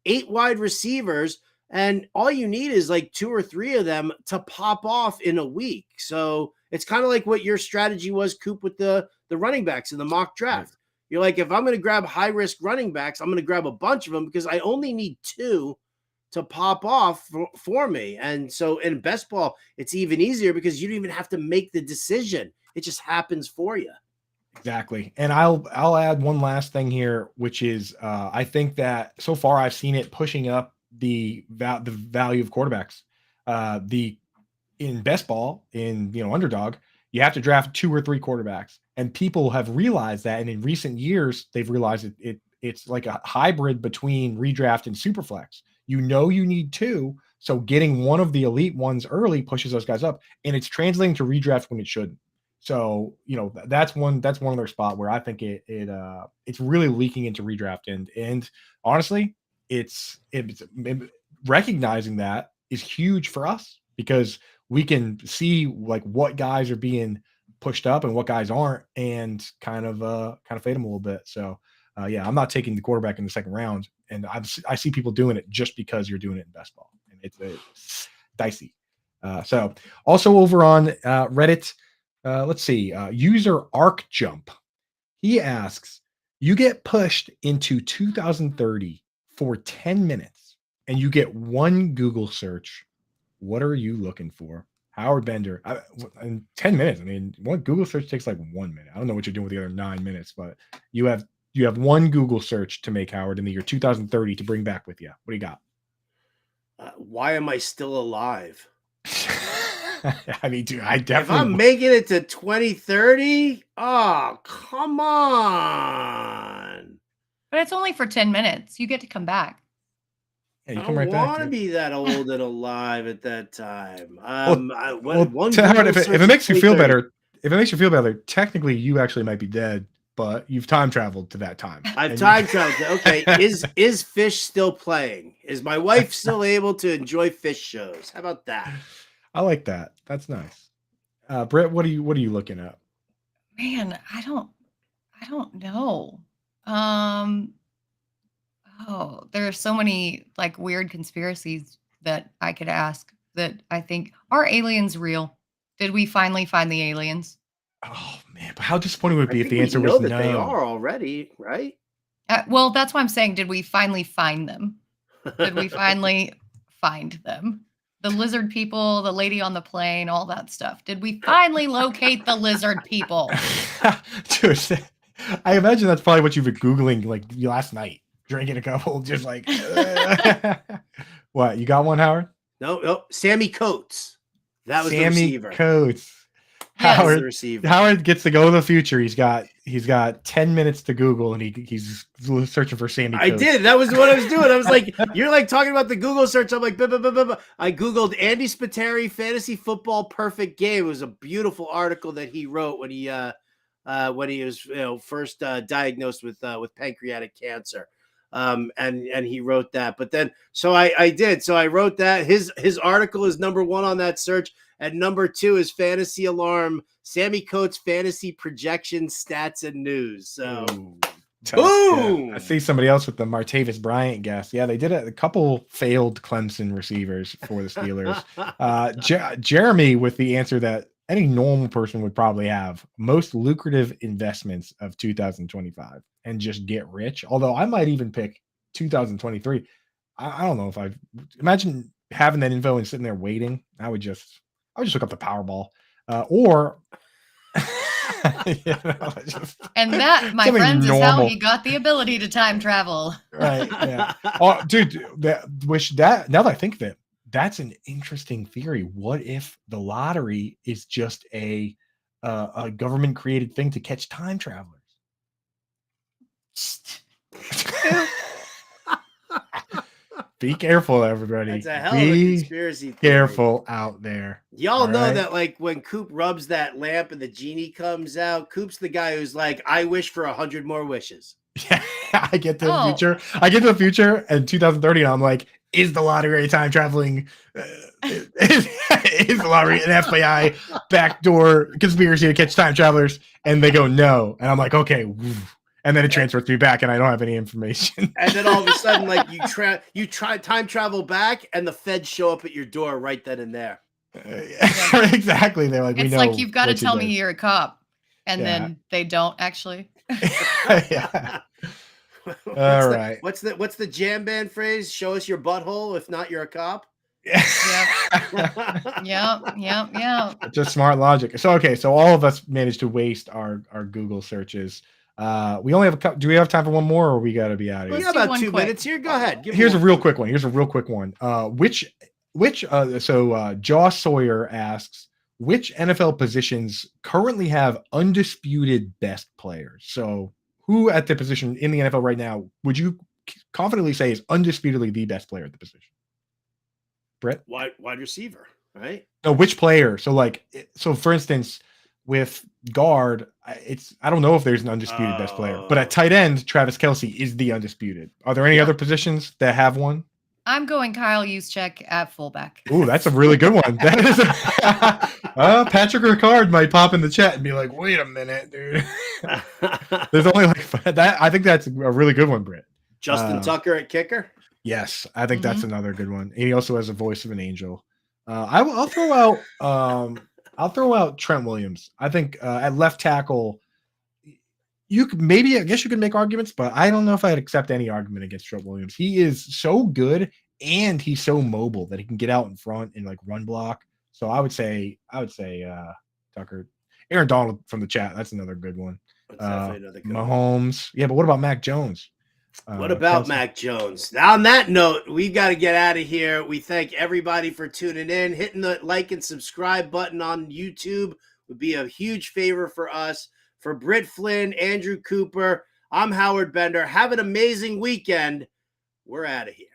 8 wide receivers, and all you need is 2 or 3 of them to pop off in a week. So it's kind of like what your strategy was, Coop, with the running backs in the mock draft. You're like, if I'm going to grab high-risk running backs, I'm going to grab a bunch of them because I only need 2 to pop off for me. And so in best ball, it's even easier because you don't even have to make the decision. It just happens for you. Exactly. And I'll add one last thing here, which is I think that so far I've seen it pushing up the value of quarterbacks. In best ball, in underdog, you have to draft 2 or 3 quarterbacks. And people have realized that, and in recent years, they've realized it's like a hybrid between redraft and superflex. You need 2, so getting one of the elite ones early pushes those guys up, and it's translating to redraft when it shouldn't. So that's one other spot where I think it's really leaking into redraft, and honestly, it's recognizing that is huge for us because we can see what guys are being pushed up and what guys aren't, and kind of fade them a little bit. So I'm not taking the quarterback in the second round, and I see people doing it just because you're doing it in best ball, and it's dicey. So also over on Reddit, let's see, user Arc Jump, he asks, you get pushed into 2030 for 10 minutes and you get one Google search. What are you looking for? Howard Bender, in 10 minutes. I mean, one Google search takes 1 minute. I don't know what you're doing with the other 9 minutes, but you have one Google search to make, Howard, in the year 2030 to bring back with you. What do you got? Why am I still alive? I mean, dude, I definitely. If I'm making it to 2030, oh, come on. But it's only for 10 minutes. You get to come back. Yeah, you I come don't right back. want to be that old and alive at that time. Howard, if it makes you feel better, technically you actually might be dead, but you've time traveled to that time. I've time traveled. Okay, is Fish still playing? Is my wife still able to enjoy Fish shows? How about that? I like that. That's nice. Britt, what are you looking at? Man, I don't know. Oh, there are so many like weird conspiracies that I could ask that I think, are aliens real? Did we finally find the aliens? Oh man, but how disappointing would it I be if think the we answer know was that they no? are already, right? Well, that's why I'm saying, did we finally find them? Did we finally find them? The lizard people, the lady on the plane, all that stuff. Did we finally locate the lizard people? Dude, I imagine that's probably what you've been Googling like last night, drinking a couple, just like what? You got one, Howard? No, Sammy Coates. That was the Sammy receiver. Coates. Yes. That was the Howard, receiver. Howard gets to go to the future. He's got 10 minutes to Google, and he's searching for Sammy Coates. I did. That was what I was doing. I was like, you're like talking about the Google search. I'm like, buh, buh, buh, buh, buh. I Googled Andy Spiteri fantasy football perfect game. It was a beautiful article that he wrote when he was first diagnosed with pancreatic cancer. And he wrote that. But then so I did. So I wrote that. His article is number 1 on that search. And number 2 is Fantasy Alarm, Sammy Coates fantasy projections, stats, and news. So boom! Yeah. I see somebody else with the Martavis Bryant guess. Yeah, they did a couple failed Clemson receivers for the Steelers. Jeremy with the answer that any normal person would probably have: most lucrative investments of 2025, and just get rich. Although I might even pick 2023. I don't know if I imagine having that info and sitting there waiting. I would just look up the Powerball, or and that, my friends, is how he got the ability to time travel. Right? Yeah. Oh, dude, now that I think of it, that's an interesting theory. What if the lottery is just a government created thing to catch time travelers? Be careful, everybody. That's a hell of a conspiracy theory. Careful out there. Y'all know that, like, when Coop rubs that lamp and the genie comes out, Coop's the guy who's like, I wish for 100 more wishes. Yeah, I get to the future. I get to the future in 2030, and I'm like, is the lottery time traveling? Is the lottery an FBI backdoor conspiracy to catch time travelers? And they go, no. And I'm like, okay. And then it transfers me back, and I don't have any information. And then all of a sudden, like, you try time travel back, and the feds show up at your door right then and there. Exactly. They're like, it's like, you've got to tell me you're a cop, and then they don't actually. Yeah. All right. What's the jam band phrase? Show us your butthole. If not, you're a cop. Yeah. Just smart logic. So all of us managed to waste our Google searches. We only have do we have time for one more, or we got to be out of here? We got about 2 minutes here. Go ahead. Here's a real quick one. Josh Sawyer asks, which NFL positions currently have undisputed best players? So who at the position in the NFL right now would you confidently say is undisputedly the best player at the position? Britt? Wide receiver, right? No, which player? So for instance, with guard, I don't know if there's an undisputed best player, but at tight end, Travis Kelce is the undisputed. Are there any other positions that have one? I'm going Kyle Juszczyk at fullback. Ooh, that's a really good one. That is Patrick Ricard might pop in the chat and be like, wait a minute, dude. There's only that. I think that's a really good one, Britt. Justin Tucker at kicker. Yes, I think that's another good one. And he also has a voice of an angel. I'll throw out Trent Williams. I think at left tackle, I guess you could make arguments, but I don't know if I'd accept any argument against Trent Williams. He is so good, and he's so mobile that he can get out in front and like run block. So I would say Tucker. Aaron Donald from the chat. That's another good one. Mahomes. Yeah, but what about Mac Jones? What about Mac Jones? Now, on that note, we've got to get out of here. We thank everybody for tuning in. Hitting the like and subscribe button on YouTube would be a huge favor for us. For Britt, Flynn, Andrew Cooper, I'm Howard Bender. Have an amazing weekend. We're out of here.